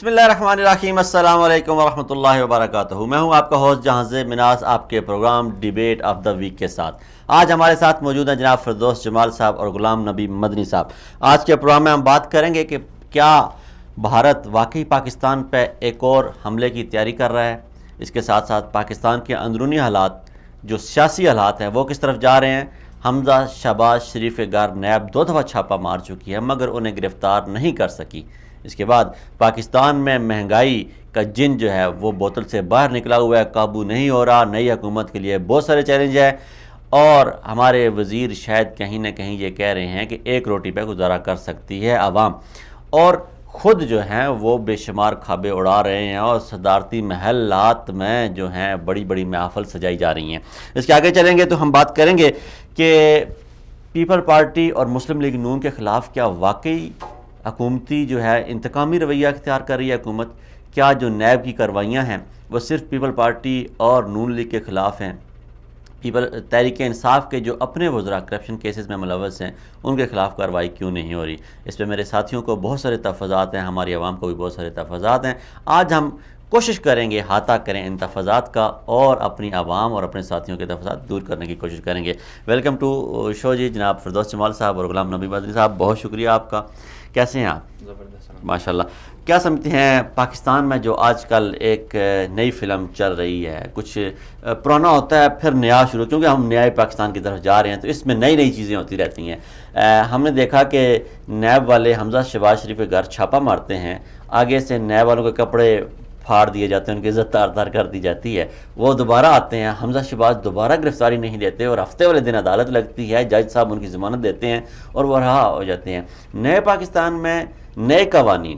بسم اللہ الرحمن الرحیم، السلام علیکم ورحمۃ اللہ وبرکاتہ۔ میں ہوں آپ کا ہوسٹ جہاں زیب مناز، آپ کے program debate of the week کے ساتھ۔ آج ہمارے ساتھ موجود ہیں جناب فردوس جمال صاحب اور غلام نبی مدنی صاحب۔ آج کے پروگرام میں ہم بات کریں گے کہ کیا بھارت واقعی پاکستان پہ ایک اور حملے کی تیاری کر رہا ہے، اس کے ساتھ ساتھ پاکستان کے اندرونی حالات جو سیاسی حالات ہیں وہ کس طرف جا رہے ہیں۔ حمزہ شہباز شریف کے گھر نیب 2 دفعہ چھاپہ مار چکی ہے مگر انہیں گرفتار نہیں کر سکی۔ اس کے بعد پاکستان میں مہنگائی کا جن جو ہے وہ بوتل سے باہر نکلا ہوا ہے، قابو نہیں ہو رہا۔ نئی حکومت کے لیے بہت سارے چیلنج ہیں اور ہمارے وزیر شاید کہیں نہ کہیں یہ کہہ رہے ہیں کہ ایک روٹی پہ گزارا کر سکتی ہے عوام، اور خود جو ہیں وہ بے شمار کھابے اڑا رہے ہیں اور صدارتی محلات میں جو ہیں بڑی بڑی محافل سجائی جا رہی ہیں۔ اس کے آگے چلیں گے تو ہم بات کریں گے کہ پیپل پارٹی اور مسلم لیگ نون کے خلاف کیا واقعی حکومتی جو ہے انتقامی رویہ اختیار کر رہی ہے حکومت؟ کیا جو نیب کی کارروائیاں ہیں وہ صرف پیپل پارٹی اور نون لیگ کے خلاف ہیں؟ تحریک انصاف کے جو اپنے وزراء کرپشن کیسز میں ملوث ہیں ان کے خلاف کارروائی کیوں نہیں ہو رہی؟ اس پہ میرے ساتھیوں کو بہت سارے تحفظات ہیں، ہماری عوام کو بھی بہت سارے تحفظات ہیں۔ آج ہم کوشش کریں گے احاطہ کریں ان تحفظات کا اور اپنی عوام اور اپنے ساتھیوں کے تحفظات دور کرنے کی کوشش کریں گے۔ ویلکم ٹو شو جی جناب فردوس جمال صاحب اور غلام نبی مدنی صاحب، بہت شکریہ آپ کا۔ کیسے ہیں آپ؟ زبردست ماشاءاللہ۔ کیا سمجھتے ہیں پاکستان میں جو آج کل ایک نئی فلم چل رہی ہے، کچھ پرانا ہوتا ہے پھر نیا شروع، کیونکہ ہم نئے پاکستان کی طرف جا رہے ہیں تو اس میں نئی نئی چیزیں ہوتی رہتی ہیں۔ ہم نے دیکھا کہ نیب والے حمزہ شہباز شریف کے گھر چھاپہ مارتے ہیں، آگے سے نیب والوں کے کپڑے پھاڑ دیے جاتے ہیں، ان کی عزت تار تار کر دی جاتی ہے، وہ دوبارہ آتے ہیں، حمزہ شہباز دوبارہ گرفتاری نہیں دیتے اور ہفتے والے دن عدالت لگتی ہے، جج صاحب ان کی ضمانت دیتے ہیں اور وہ رہا ہو جاتے ہیں۔ نئے پاکستان میں نئے قوانین،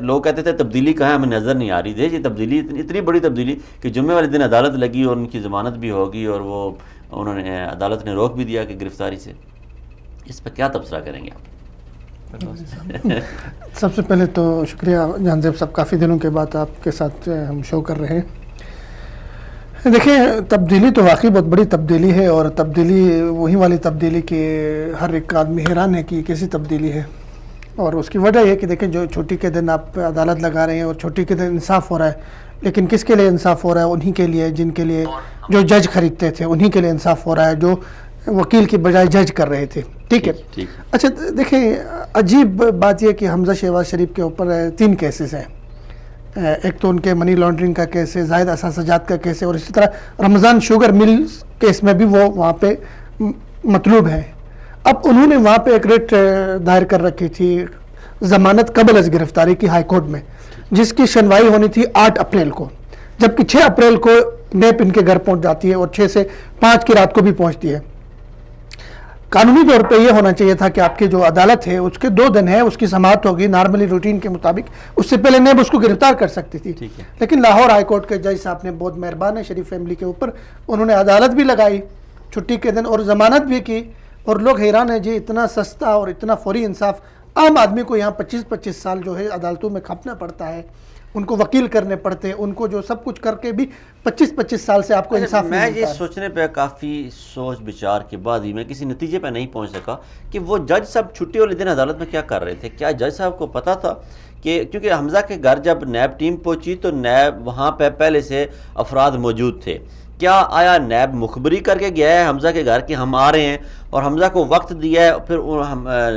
لوگ کہتے تھے تبدیلی کہاں ہمیں نظر نہیں آ رہی تھی، یہ تبدیلی اتنی بڑی تبدیلی کہ جمعے والے دن عدالت لگی اور ان کی ضمانت بھی ہوگی اور وہ انہوں نے عدالت نے روک بھی دیا کہ گرفتاری سے۔ اس پہ کیا تبصرہ کریں گے آپ؟ سب سے پہلے تو شکریہ جہان زیب صاحب، کافی دنوں کے بعد آپ کے ساتھ ہم شو کر رہے ہیں۔ دیکھیں، تبدیلی تو واقعی بہت بڑی تبدیلی ہے، اور تبدیلی وہی والی تبدیلی کہ ہر ایک آدمی حیران ہے کہ یہ کیسی تبدیلی ہے، اور اس کی وجہ یہ کہ دیکھیں جو چھٹی کے دن آپ عدالت لگا رہے ہیں اور چھٹی کے دن انصاف ہو رہا ہے، لیکن کس کے لیے انصاف ہو رہا ہے؟ انہی کے لیے جن کے لیے جو جج خریدتے تھے، انہی کے لیے انصاف ہو رہا ہے جو وکیل کی بجائے جج کر رہے تھے۔ ٹھیک ہے۔ اچھا دیکھیں، عجیب بات یہ کہ حمزہ شہباز شریف کے اوپر 3 کیسز ہیں۔ ایک تو ان کے منی لانڈرنگ کا کیس ہے، زائد اثاثجات کا کیس ہے، اور اسی طرح رمضان شوگر مل کیس میں بھی وہ وہاں پہ مطلوب ہے۔ اب انہوں نے وہاں پہ ایک ریٹ دائر کر رکھی تھی ضمانت قبل از گرفتاری کی ہائی کورٹ میں، جس کی سنوائی ہونی تھی 8 اپریل کو، جبکہ 6 اپریل کو نیب ان کے گھر پہنچ جاتی ہے اور 6 سے 5 کی رات کو بھی پہنچتی ہے۔ قانونی طور پہ یہ ہونا چاہیے تھا کہ آپ کی جو عدالت ہے اس کے 2 دن ہے، اس کی سماعت ہوگی نارملی روٹین کے مطابق، اس سے پہلے نیب اس کو گرفتار کر سکتی تھی، لیکن لاہور ہائی کورٹ کے جج صاحب نے بہت مہربان ہے شریف فیملی کے اوپر، انہوں نے عدالت بھی لگائی چھٹی کے دن اور ضمانت بھی کی، اور لوگ حیران ہیں جی اتنا سستا اور اتنا فوری انصاف۔ عام آدمی کو یہاں 25 سال جو ہے عدالتوں میں کھپنا پڑتا ہے، ان کو وکیل کرنے پڑتے ہیں، ان کو جو سب کچھ کر کے بھی 25 سال سے آپ کو انصاف نہیں ملتا ہے۔ میں یہ سوچنے پہ کافی سوچ بچار کے بعد ہی میں کسی نتیجے پہ نہیں پہنچ سکا کہ وہ جج صاحب چھٹی والے دن عدالت میں کیا کر رہے تھے۔ کیا جج صاحب کو پتہ تھا کہ کیونکہ حمزہ کے گھر جب نیب ٹیم پہنچی تو نیب وہاں پہ پہلے سے افراد موجود تھے، کیا آیا نیب مخبری کر کے گیا ہے حمزہ کے گھر کہ ہم آ رہے ہیں اور حمزہ کو وقت دیا ہے؟ پھر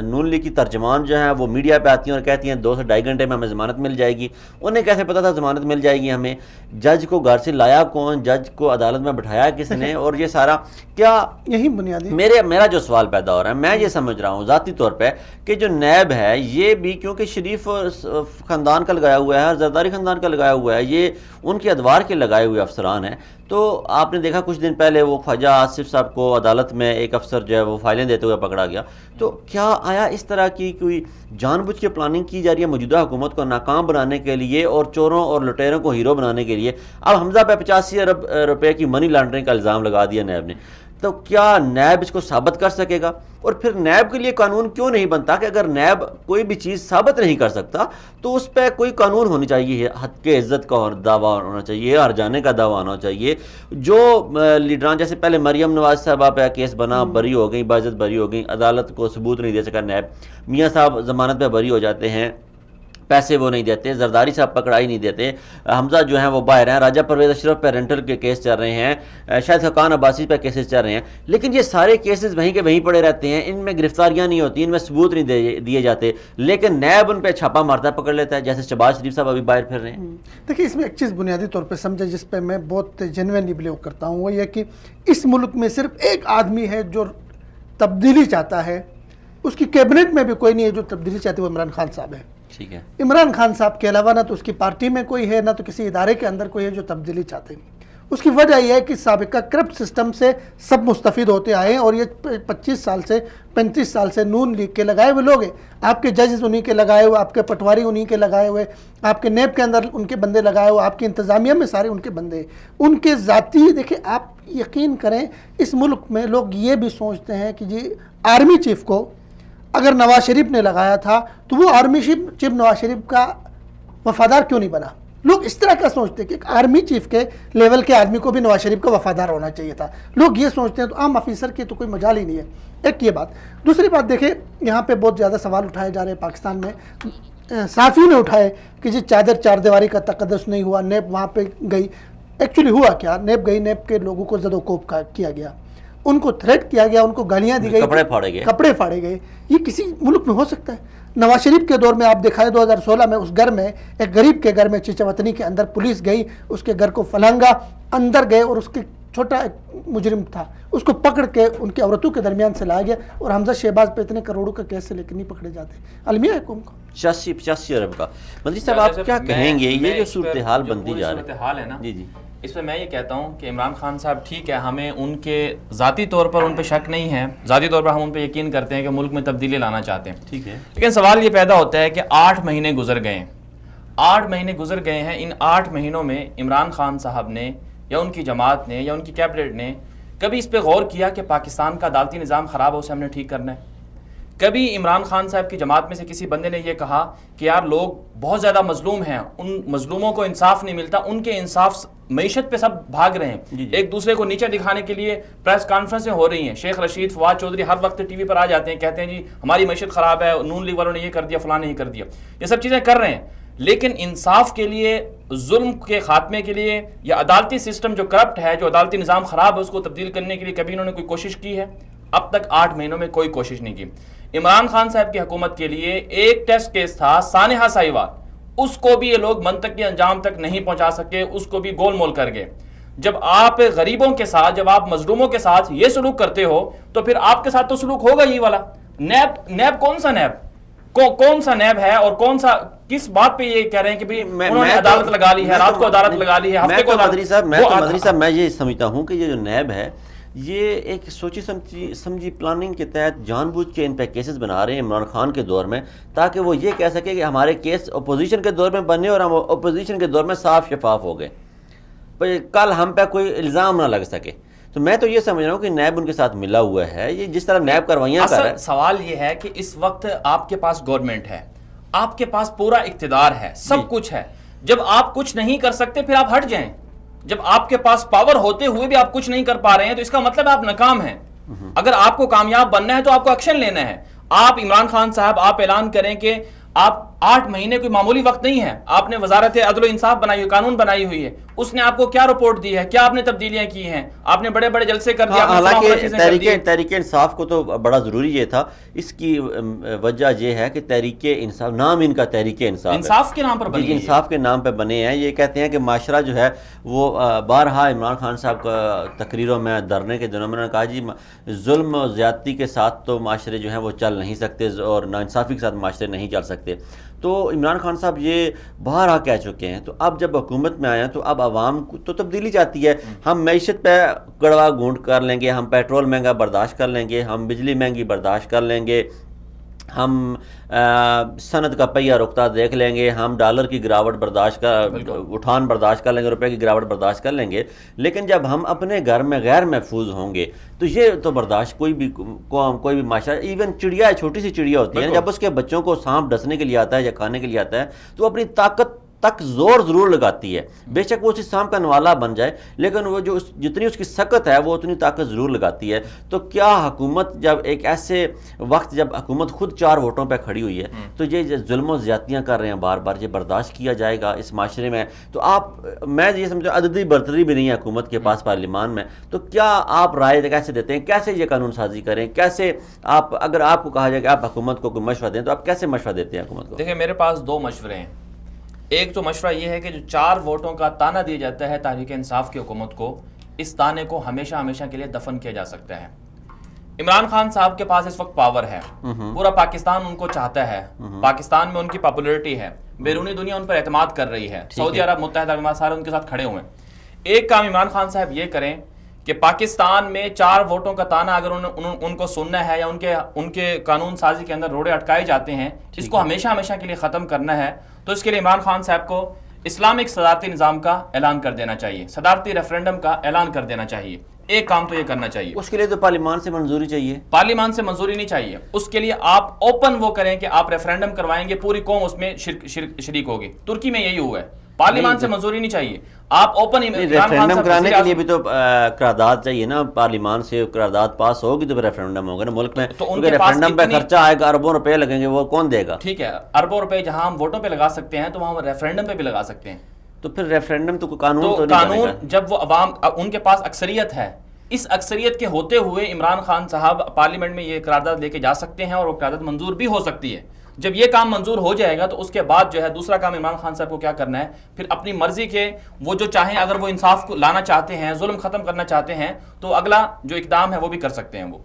نون لیگ کی ترجمان جو ہیں وہ میڈیا پہ آتی ہیں اور کہتی ہیں 2 سے 2.5 گھنٹے میں ہمیں ضمانت مل جائے گی۔ انہیں کیسے پتا تھا ضمانت مل جائے گی ہمیں؟ جج کو گھر سے لایا کون؟ جج کو عدالت میں بٹھایا کس نے؟ اور یہ سارا کیا یہی بنیادی میرا جو سوال پیدا ہو رہا ہے، میں یہ سمجھ رہا ہوں ذاتی طور پہ کہ جو نیب ہے یہ بھی کیونکہ شریف خاندان کا لگایا ہوا ہے، زرداری خاندان کا لگایا ہوا ہے، یہ ان کے ادوار کے لگائے ہوئے افسران ہیں، تو آپ نے دیکھا کچھ دن پہلے وہ خواجہ آصف صاحب کو عدالت میں ایک افسر جو ہے وہ فائلیں دیتے ہوئے پکڑا گیا، تو کیا آیا اس طرح کی کوئی جان بوجھ کے پلاننگ کی جا رہی ہے موجودہ حکومت کو ناکام بنانے کے لیے اور چوروں اور لٹیروں کو ہیرو بنانے کے لیے؟ اب حمزہ پہ 85 ارب روپے کی منی لانڈرنگ کا الزام لگا دیا نیب نے، تو کیا نیب اس کو ثابت کر سکے گا؟ اور پھر نیب کے لیے قانون کیوں نہیں بنتا کہ اگر نیب کوئی بھی چیز ثابت نہیں کر سکتا تو اس پہ کوئی قانون ہونی چاہیے، حد کے عزت کا دعویٰ ہونا چاہیے، ہر جانے کا دعویٰ ہونا چاہیے۔ جو لیڈران جیسے پہلے مریم نواز صاحبہ پہ کیس بنا، بری ہو گئی، باعزت بری ہو گئی، عدالت کو ثبوت نہیں دے سکا نیب، میاں صاحب ضمانت پہ بری ہو جاتے ہیں، پیسے وہ نہیں دیتے، زرداری صاحب پکڑائی نہیں دیتے، حمزہ جو ہیں وہ باہر ہیں، راجہ پرویز اشرف پہ رینٹل کے کیس چل رہے ہیں، شاید حقان عباسی پہ کیسز چل رہے ہیں، لیکن یہ سارے کیسز وہیں کے وہیں پڑے رہتے ہیں، ان میں گرفتاریاں نہیں ہوتی، ان میں ثبوت نہیں دیے جاتے، لیکن نیب ان پہ چھاپا مارتا ہے، پکڑ لیتا ہے، جیسے شہباز شریف صاحب ابھی باہر پھر رہے ہیں۔ دیکھیے اس میں ایک چیز بنیادی طور پہ سمجھے جس پہ میں بہت جینوینلی بلیو کرتا ہوں، وہ یہ کہ اس ملک میں صرف ایک آدمی ہے جو تبدیلی چاہتا ہے، اس کی کیبنٹ میں بھی کوئی نہیں ہے جو تبدیلی چاہتے، وہ عمران خان صاحب ہے۔ ٹھیک ہے، عمران خان صاحب کے علاوہ نہ تو اس کی پارٹی میں کوئی ہے، نہ تو کسی ادارے کے اندر کوئی ہے جو تبدیلی چاہتے ہیں۔ اس کی وجہ یہ ہے کہ سابقہ کرپٹ سسٹم سے سب مستفید ہوتے آئے ہیں، اور یہ 25 سال سے 35 سال سے نون لیگ کے لگائے ہوئے لوگ ہیں، آپ کے ججز انہی کے لگائے ہوئے، آپ کے پٹواری انہی کے لگائے ہوئے، آپ کے نیب کے اندر ان کے بندے لگائے ہوئے، آپ کی انتظامیہ میں سارے ان کے بندے ہیں، ان کے ذاتی۔ دیکھیں آپ یقین کریں اس ملک میں لوگ یہ بھی سوچتے ہیں کہ جی آرمی چیف کو اگر نواز شریف نے لگایا تھا تو وہ آرمی چیف نواز شریف کا وفادار کیوں نہیں بنا؟ لوگ اس طرح کا سوچتے ہیں کہ ایک آرمی چیف کے لیول کے آدمی کو بھی نواز شریف کا وفادار ہونا چاہیے تھا، لوگ یہ سوچتے ہیں، تو عام آفیسر کی تو کوئی مجال ہی نہیں ہے۔ ایک یہ بات۔ دوسری بات دیکھیں یہاں پہ بہت زیادہ سوال اٹھائے جا رہے ہیں پاکستان میں، صحافیوں نے اٹھائے کہ جی چار دیواری کا تقدس نہیں ہوا، نیب وہاں پہ گئی۔ ایکچولی ہوا کیا؟ نیب گئی، نیب کے لوگوں کو زد و کوب کیا گیا، ان کو تھریٹ کیا گیا، ان کو گالیاں دی گئی، کپڑے پھاڑے گئے۔ یہ کسی ملک میں ہو سکتا ہے؟ نواز شریف کے دور میں آپ دکھائے 2016 میں اس گھر میں، ایک غریب کے گھر میں، چچا وطنی کے اندر پولیس گئی، اس کے گھر کو فلانگا، اندر گئے اور اس کے چھوٹا ایک مجرم تھا اس کو پکڑ کے ان کی عورتوں کے درمیان سے لایا گیا، اور حمزہ شہباز پہ اتنے کروڑوں کا کیس سے لیکن نہیں پکڑے جاتے۔ المیہ ہے قوم کا 85 ارب کا۔ مدنی صاحب آپ کیا کہیں گے یہ جو صورتحال بنتی جا رہی صورتحال ہے نا، جی جی، اس میں یہ کہتا ہوں کہ عمران خان صاحب ٹھیک ہے، ہمیں ان کے ذاتی طور پر ان پہ شک نہیں ہے، ذاتی طور پر ہم ان پہ یقین کرتے ہیں کہ ملک میں تبدیلی لانا چاہتے ہیں، ٹھیک ہے، لیکن سوال یہ پیدا ہوتا ہے کہ 8 مہینے گزر گئے ہیں، 8 مہینے گزر گئے ہیں، ان 8 مہینوں میں عمران خان صاحب نے یا ان کی جماعت نے یا ان کی کیبنٹ نے کبھی اس پہ غور کیا کہ پاکستان کا عدالتی نظام خراب ہے، اسے ہم نے ٹھیک کرنا ہے؟ کبھی عمران خان صاحب کی جماعت میں سے کسی بندے نے یہ کہا کہ یار لوگ بہت زیادہ مظلوم ہیں، ان مظلوموں کو انصاف نہیں ملتا، ان کے انصاف معیشت پہ سب بھاگ رہے ہیں، ایک دوسرے کو نیچے دکھانے کے لیے پریس کانفرنسیں ہو رہی ہیں، شیخ رشید، فواد چودھری ہر وقت ٹی وی پر آ جاتے ہیں، کہتے ہیں جی ہماری معیشت خراب ہے، نون لیگ والوں نے یہ کر دیا، فلاں نے یہ کر دیا، یہ سب چیزیں کر رہے ہیں، لیکن انصاف کے لیے، ظلم کے خاتمے کے لیے، یا عدالتی سسٹم جو کرپٹ ہے، جو عدالتی نظام خراب ہے، اس کو تبدیل کرنے کے لیے کبھی انہوں نے کوئی کوشش کی ہے؟ اب تک 8 مہینوں میں کوئی کوشش نہیں کی۔ عمران خان صاحب کی حکومت کے لیے ایک ٹیسٹ کیس تھا سانحہ ساہیوال، اس کو بھی یہ لوگ منطقی انجام تک نہیں پہنچا سکے، اس کو بھی گول مول کر گئے۔ جب آپ غریبوں کے ساتھ، جب آپ مظلوموں کے ساتھ یہ سلوک کرتے ہو تو پھر آپ کے ساتھ تو سلوک ہوگا ہی والا۔ نیب کون سا نیب؟ کون سا نیب ہے اور کون سا کس بات پہ یہ کہہ رہے ہیں کہ انہوں نے عدالت لگا لی ہے، رات کو عدالت لگا لی ہے، ہفتے کو مدنی صاحب میں یہ سمجھتا ہوں کہ یہ جو نیب ہے یہ ایک سوچی سمجھی پلاننگ کے تحت جان بوجھ کے ان پہ کیسز بنا رہے ہیں عمران خان کے دور میں، تاکہ وہ یہ کہہ سکے کہ ہمارے کیس اپوزیشن کے دور میں بنے اور ہم اپوزیشن کے دور میں صاف شفاف ہو گئے، کل ہم پہ کوئی الزام نہ لگ سکے۔ تو میں تو یہ سمجھ رہا ہوں کہ نیب ان کے ساتھ ملا ہوا ہے، یہ جس طرح نیب کروائیاں کر رہا ہے۔ سوال یہ ہے کہ اس وقت آپ کے پاس گورنمنٹ ہے، آپ کے پاس پورا اقتدار ہے، سب کچھ ہے، جب آپ کچھ نہیں کر سکتے پھر آپ ہٹ جائیں۔ جب آپ کے پاس پاور ہوتے ہوئے بھی آپ کچھ نہیں کر پا رہے ہیں تو اس کا مطلب آپ ناکام ہیں۔ اگر آپ کو کامیاب بننا ہے تو آپ کو ایکشن لینا ہے۔ آپ عمران خان صاحب آپ اعلان کریں کہ آپ 8 مہینے کوئی معمولی وقت نہیں ہے، آپ نے وزارت عدل و انصاف بنائی ہوئی، قانون بنائی ہوئی ہے، اس نے آپ کو کیا رپورٹ دی ہے، کیا آپ نے تبدیلیاں کی ہیں، آپ نے بڑے بڑے جلسے کر دیا۔ حالانکہ تحریک انصاف کو تو بڑا ضروری یہ تھا، اس کی وجہ یہ ہے کہ تحریک انصاف، نام ان کا تحریک انصاف کے نام پر بنی ہے، انصاف کے نام پہ بنے ہیں۔ یہ کہتے ہیں کہ معاشرہ جو ہے وہ بارہا عمران خان صاحب کا تقریروں میں، دھرنے کے دنوں میں نے کہا جی ظلم و زیادتی کے ساتھ تو معاشرے جو ہیں وہ چل نہیں سکتے اور ناانصافی کے ساتھ معاشرے نہیں چل سکتے۔ تو عمران خان صاحب یہ بارہا کہہ چکے ہیں، تو اب جب حکومت میں آئے ہیں تو اب عوام کو تو تبدیلی چاہتی ہے۔ ہم معیشت پہ کڑوا گھونٹ کر لیں گے، ہم پیٹرول مہنگا برداشت کر لیں گے، ہم بجلی مہنگی برداشت کر لیں گے، ہم صنعت کا پہیہ رکتا دیکھ لیں گے، ہم ڈالر کی گراوٹ اٹھان برداشت کر لیں گے، روپے کی گراوٹ برداشت کر لیں گے، لیکن جب ہم اپنے گھر میں غیر محفوظ ہوں گے تو یہ تو برداشت کوئی بھی قوم، کوئی بھی معاشرہ، ایون چڑیا، چھوٹی سی چڑیا ہوتی ہے، جب اس کے بچوں کو سانپ ڈسنے کے لیے آتا ہے یا کھانے کے لیے آتا ہے تو اپنی طاقت تک زور ضرور لگاتی ہے. بے شک وہ اسی سام کا نوالا بن جائے لیکن وہ جو جتنی اس کی سکت ہے وہ اتنی طاقت ضرور لگاتی ہے. تو کیا حکومت جب ایک ایسے وقت جب حکومت خود 4 ووٹوں پہ کھڑی ہوئی ہے تو یہ ظلم و زیادتیاں کر رہے ہیں بار بار، یہ برداشت کیا جائے گا اس معاشرے میں؟ تو میں یہ سمجھو عددی برتری بھی نہیں ہے حکومت کے پاس پارلیمان میں، تو کیا آپ رائے کیسے دیتے ہیں؟ کیسے یہ قانون سازی کریں؟ کیسے آپ اگر آپ کو کہا جائے کہ آپ حکومت کو کوئی مشورہ دیں تو آپ کیسے مشورہ دیتے ہیں حکومت کو؟ دیکھیں میرے پاس 2 مشورے ہیں. ایک تو مشورہ یہ ہے کہ جو 4 ووٹوں کا تانا دیا جاتا ہے تحریک انصاف کی حکومت کو، اس تانے کو ہمیشہ ہمیشہ کے لیے دفن کیا جا سکتا ہے. عمران خان صاحب کے پاس اس وقت پاور ہے، پورا پاکستان ان کو چاہتا ہے، پاکستان میں ان کی پاپولیرٹی ہے، بیرونی دنیا ان پر اعتماد کر رہی ہے، سعودی عرب، متحدہ امارات سارے ان کے ساتھ کھڑے ہوئے ہیں. ایک کام عمران خان صاحب یہ کریں کہ پاکستان میں 4 ووٹوں کا تانا اگر ان کو سننا ہے یا ان کے قانون سازی کے اندر روڑے اٹکائے جاتے ہیں، اس کو ہمیشہ ہمیشہ کے لیے ختم کرنا ہے، تو اس کے لیے عمران خان صاحب کو اسلامک صدارتی نظام کا اعلان کر دینا چاہیے، صدارتی ریفرنڈم کا اعلان کر دینا چاہیے. ایک کام تو یہ کرنا چاہیے. اس کے لیے تو پارلیمان سے منظوری چاہیے. پارلیمان سے منظوری نہیں چاہیے. اس کے لیے آپ اوپن وہ کریں کہ آپ ریفرنڈم کروائیں گے، پوری قوم اس میں شریک ہوگی. ترکی میں یہی ہوا ہے، پارلیمان سے منظوری نہیں چاہیے. آپ اوپن ریفرنڈم کرانے کے لیے بھی تو قرارداد چاہیے نا، پارلیمان سے قرارداد پاس ہوگی تو ریفرنڈم ہوگا نا ملک میں. تو ریفرنڈم پہ خرچہ آئے گا، اربوں روپے لگیں گے، وہ کون دے گا؟ ٹھیک ہے، اربوں روپے جہاں ہم ووٹوں پہ لگا سکتے ہیں تو وہاں ہم ریفرنڈم پہ بھی لگا سکتے ہیں. تو پھر ریفرنڈم تو قانون تو نہیں بنے گا. جب وہ عوام ان کے پاس اکثریت ہے، اس اکثریت کے ہوتے ہوئے عمران خان صاحب پارلیمنٹ میں یہ قرارداد لے کے جا سکتے ہیں اور وہ قرارداد منظور بھی ہو سکتی ہے. جب یہ کام منظور ہو جائے گا تو اس کے بعد جو ہے دوسرا کام عمران خان صاحب کو کیا کرنا ہے، پھر اپنی مرضی کے وہ جو چاہیں، اگر وہ انصاف کو لانا چاہتے ہیں، ظلم ختم کرنا چاہتے ہیں، تو اگلا جو اقدام ہے وہ بھی کر سکتے ہیں. وہ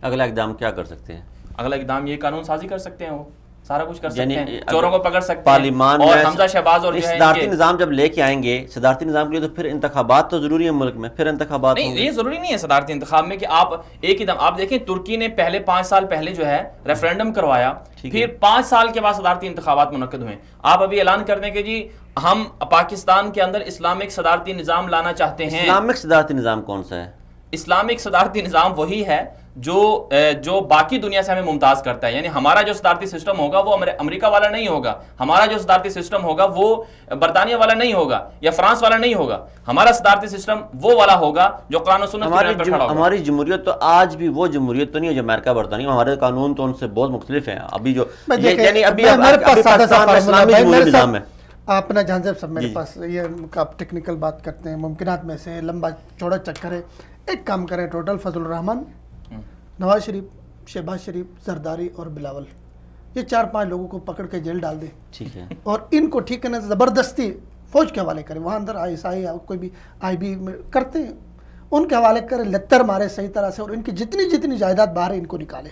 اگلا اقدام کیا کر سکتے ہیں؟ اگلا اقدام یہ قانون سازی کر سکتے ہیں، وہ سارا کچھ کر سکتے ہیں، چوروں کو پکڑ سکتے ہیں. پارلیمان اور حمزہ شہباز اور صدارتی نظام جب لے کے آئیں گے، صدارتی نظام کے لیے تو پھر انتخابات تو ضروری ہے ملک میں. پھر انتخابات نہیں، یہ ضروری نہیں ہے صدارتی انتخاب میں کہ آپ ایک ہی دم. آپ دیکھیں ترکی نے پہلے 5 سال پہلے جو ہے ریفرنڈم کروایا، پھر 5 سال کے بعد صدارتی انتخابات منعقد ہوئے. آپ ابھی اعلان کر دیں کہ جی ہم پاکستان کے اندر اسلامک صدارتی نظام لانا چاہتے ہیں. اسلامک صدارتی نظام کون سا ہے؟ اسلامک صدارتی نظام وہی ہے جو باقی دنیا سے ہمیں ممتاز کرتا ہے. یعنی ہمارا جو صدارتی سسٹم ہوگا وہ امریکہ والا نہیں ہوگا، ہمارا جو صدارتی سسٹم ہوگا وہ برطانیہ والا نہیں ہوگا یا فرانس والا نہیں ہوگا. ہمارا صدارتی سسٹم وہ والا ہوگا جو قرآن و سنت کی بنیاد پر کھڑا ہوگا. ہماری جمہوریت تو آج بھی وہ جمہوریت تو نہیں ہے جو امریکہ برطانیہ. ہمارے قانون تو ان سے بہت مختلف ہیں. ابھی جو یعنی ابھی پاکستان میں اسلامی جمہوری نظام ہے. آپ نا جہاں صاحب میرے پاس یہ آپ ٹیکنیکل بات کرتے ہیں، ممکنات میں سے لمبا چوڑا چکر ہے. ایک کام کریں، ٹوٹل فضل الرحمان، نواز شریف، شہباز شریف، زرداری اور بلاول، یہ 4-5 لوگوں کو پکڑ کے جیل ڈال دیں. ٹھیک ہے، اور ان کو ٹھیک ہے زبردستی فوج کے حوالے کریں. وہاں اندر ISI یا کوئی بھی IB کرتے ہیں، ان کے حوالے کریں، لتر مارے صحیح طرح سے، اور ان کی جتنی جائیداد باہر ہے ان کو نکالیں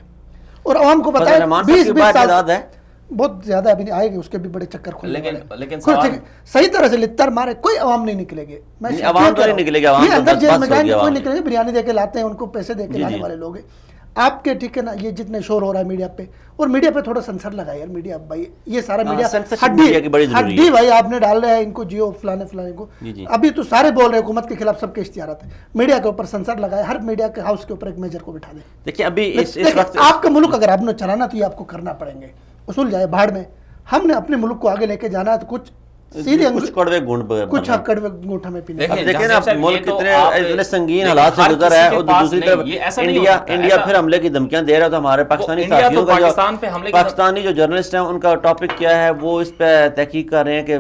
اور عوام کو بتائیں. 20 سال ہے بہت زیادہ ابھی نہیں آئے گی، اس کے بھی بڑے چکر کھلے. لیکن صحیح طرح سے لتر مارے، کوئی عوام نہیں نکلے گے. عوام تو نہیں نکلے گا، عوام اندر جیل میں جائیں گے کوئی نکلے گا. بریانی دے کے لاتے ہیں، ان کو پیسے دے کے لانے والے لوگ ہیں آپ کے. ٹھیک ہے نا، یہ جتنے شور ہو رہا ہے میڈیا پہ، اور میڈیا پہ تھوڑا سنسر لگا یار. میڈیا بھائی یہ سارا میڈیا ہڈی بھائی آپ نے ڈال رہے ہیں ان کو، جیو فلانے کو. ابھی تو سارے بول رہے ہیں حکومت کے خلاف، سب کے اشتہارات ہیں. میڈیا کے اوپر سنسر لگائے، ہر میڈیا کے ہاؤس کے اوپر ایک میجر کو بٹھا دیں. دیکھیں ابھی اس وقت آپ کا ملک اگر آپ نے چلانا تو یہ آپ کو کرنا پڑیں گے. اصول جائے بھاڑ میں، ہم نے اپنے ملک کو آگے لے کے جانا ہے تو کچھ سیدھے کڑوے گھونٹ ہمیں پینے. دیکھیں نا ملک کتنے سنگین حالات سے گزر ہے، اور دوسری طرف انڈیا پھر حملے کی دھمکیاں دے رہا ہے. تو ہمارے پاکستانی ساتھیوں کا پاکستانی جو جرنلسٹ ہیں ان کا ٹاپک کیا ہے، وہ اس پہ تحقیق کر رہے ہیں کہ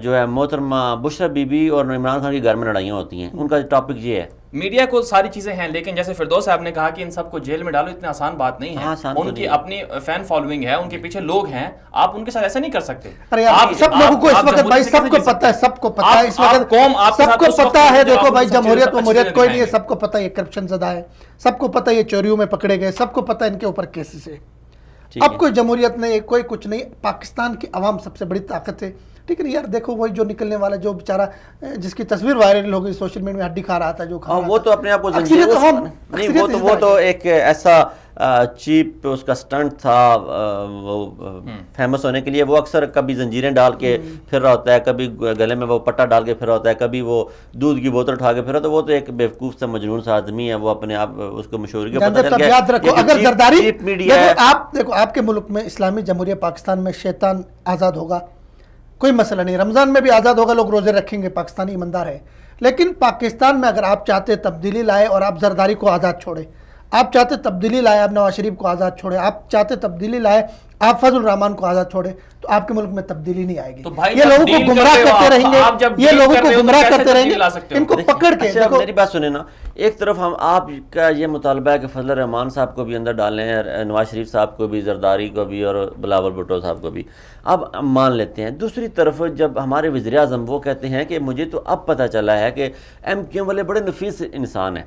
جو ہے محترمہ بشرا بی بی اور عمران خان کے گھر میں لڑائیاں ہوتی ہیں. ان کا ٹاپک یہ ہے. میڈیا کو ساری چیزیں ہیں، لیکن جیسے فردوس صاحب نے کہا کہ ان سب کو جیل میں ڈالو، اتنا آسان بات نہیں ہے. ان کی اپنی فین فالوئنگ ہے، ان کے پیچھے لوگ ہیں، آپ ان کے ساتھ ایسا نہیں کر سکتے. آپ سب لوگوں کو اس وقت بھائی سب کو پتہ ہے، سب کو پتہ ہے اس وقت قوم آپ سب کو پتہ ہے. دیکھو بھائی جمہوریت کوئی نہیں ہے، سب کو پتہ ہے یہ کرپشن زدہ ہے، سب کو پتہ ہے یہ چوریوں میں پکڑے گئے، سب کو پتہ ہے ان کے اوپر کیسز ہے. اب کوئی جمہوریت نہیں، کوئی کچھ نہیں. پاکستان کی عوام سب سے بڑی طاقت ہے. ٹھیک ہے یار، دیکھو وہی جو نکلنے والا جو بیچارہ جس کی تصویر وائرل ہو گئی سوشل میڈیا میں، ہڈی کھا رہا تھا جو کھا رہا، وہ تو اپنے آپ کو نہیں، وہ تو ایک ایسا چیپ اس کا سٹنٹ تھا وہ فیمس ہونے کے لیے. وہ اکثر کبھی زنجیریں ڈال کے پھر رہا ہوتا ہے، کبھی گلے میں وہ پٹا ڈال کے پھر رہا ہوتا ہے، کبھی وہ دودھ کی بوتل اٹھا کے پھر رہا. وہ تو ایک بیوقوف سے مجنون سا آدمی ہے. وہ اپنے آپ اس کو مشہور کے پتہ چل گیا. یاد رکھو اگر زرداری دیکھو آپ کے ملک میں اسلامی جمہوریہ پاکستان میں شیطان آزاد ہوگا، کوئی مسئلہ نہیں، رمضان میں بھی آزاد ہوگا، لوگ روزے رکھیں گے، پاکستانی ایماندار ہے. لیکن پاکستان میں اگر آپ چاہتے تبدیلی لائے اور آپ زرداری کو آزاد چھوڑے، آپ چاہتے تبدیلی لائے آپ نواز شریف کو آزاد چھوڑے، آپ چاہتے تبدیلی لائے آپ فضل الرحمان کو آزاد چھوڑے، تو آپ کے ملک میں تبدیلی نہیں آئے گی. یہ لوگوں کو گمراہ کرتے رہیں گے، یہ لوگوں کو گمراہ کرتے رہیں گے، ان کو پکڑ کے. اچھا میری بات سنیں نا، ایک طرف ہم آپ کا یہ مطالبہ ہے کہ فضل الرحمان صاحب کو بھی اندر ڈالیں، نواز شریف صاحب کو بھی، زرداری کو بھی، اور بلاول بھٹو صاحب کو بھی، اب مان لیتے ہیں. دوسری طرف جب ہمارے وزیر اعظم وہ کہتے ہیں کہ مجھے تو اب پتہ چلا ہے کہ ایم کیو ایم والے بڑے نفیس انسان ہیں،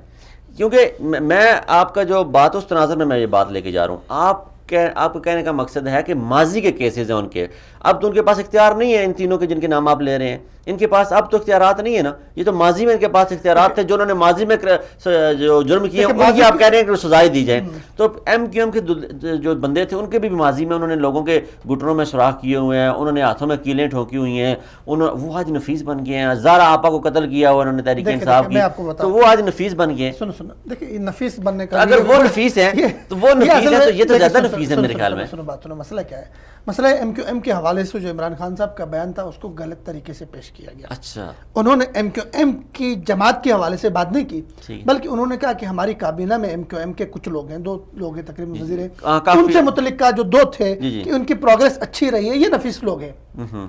کیونکہ میں آپ کا جو بات اس تناظر میں یہ بات لے کے جا رہا ہوں. آپ کو کہنے کا مقصد ہے کہ ماضی کے کیسز ہیں ان کے، اب تو ان کے پاس اختیار نہیں ہے ان تینوں کے جن کے نام آپ لے رہے ہیں، ان کے پاس اب تو اختیارات نہیں ہے نا. یہ تو ماضی میں ان کے پاس اختیارات تھے، جو انہوں نے ماضی میں جو جرم کیے ان کی آپ کہہ رہے ہیں کہ سزائیں دی جائیں. تو ایم کیو ایم کے جو بندے تھے ان کے بھی ماضی میں انہوں نے لوگوں کے گھٹنوں میں سوراخ کیے ہوئے ہیں، انہوں نے ہاتھوں میں کیلیں ٹھوکی ہوئی ہیں، وہ آج نفیس بن گئے ہیں. زارا آپا کو قتل کیا ہوا انہوں نے تحریک انصاف کی، تو وہ آج نفیس بن گئے. سنو دیکھیے نفیس بننے کا، اگر وہ نفیس ہیں تو وہ نفیس ہے، تو یہ تو زیادہ نفیس ہے میرے خیال میں. سنو مسئلہ کیا ہے؟ مسئلہ ایم کیو ایم کے حوالے سے جو عمران خان صاحب کا بیان تھا اس کو غلط طریقے سے پیش کیا گیا. اچھا، انہوں نے ایم کیو ایم کی جماعت کے حوالے سے بات نہیں کی، بلکہ انہوں نے کہا کہ ہماری کابینہ میں ایم کیو ایم کے کچھ لوگ ہیں، 2 لوگ ہیں تقریباً وزیر ہیں، ان سے متعلق کہا جو 2 تھے کہ ان کی پروگریس اچھی رہی ہے، یہ نفیس لوگ ہیں.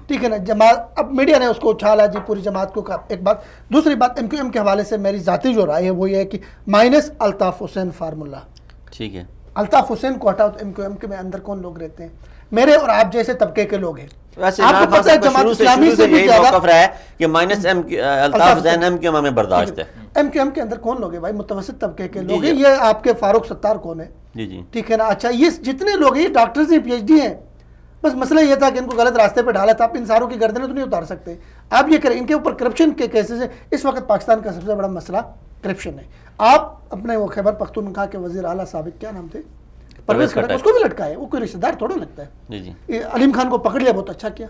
ٹھیک ہے نا. جماعت اب میڈیا نے اس کو اچھالا جی، پوری جماعت کو کہا. ایک بات. دوسری بات ایم کیو ایم کے حوالے سے میری ذاتی جو رائے ہے وہ یہ ہے کہ مائنس الطاف حسین فارمولہ، ٹھیک ہے، الطاف حسین کو ہٹاؤ تو ایم کیو ایم کے میں اندر کون لوگ رہتے ہیں؟ میرے اور آپ جیسے طبقے کے لوگ ہیں. ویسے آپ کو پتہ ہے جماعت اسلامی سے بھی یہی زیادہ موقف رہا ہے کہ minus Altaf Hussain M Q M میں برداشت ہے. ایم کیو ایم کے اندر کون لوگ ہیں بھائی؟ متوسط طبقے کے لوگ ہیں. یہ آپ کے فاروق ستار کون ہے؟ جی جی، ٹھیک ہے نا. اچھا یہ جتنے لوگ ہیں یہ ڈاکٹرز ہیں، پی ایچ ڈی ہیں. بس مسئلہ یہ تھا کہ ان کو غلط راستے پہ ڈالا تھا. آپ ان ساروں کی گردنیں تو نہیں اتار سکتے. آپ یہ کریں، ان کے اوپر کرپشن کے کیسز ہیں. اس وقت پاکستان کا سب سے بڑا مسئلہ کرپشن ہے. آپ اپنے وہ خیبر پختونخوا کے وزیر اعلیٰ سابق کیا نام تھے؟ پرویز خٹک، اس کو بھی لٹکا ہے. وہ کوئی رشتہ دار تھوڑا لگتا ہے. جی جی، علیم خان کو پکڑ لیا، بہت اچھا کیا.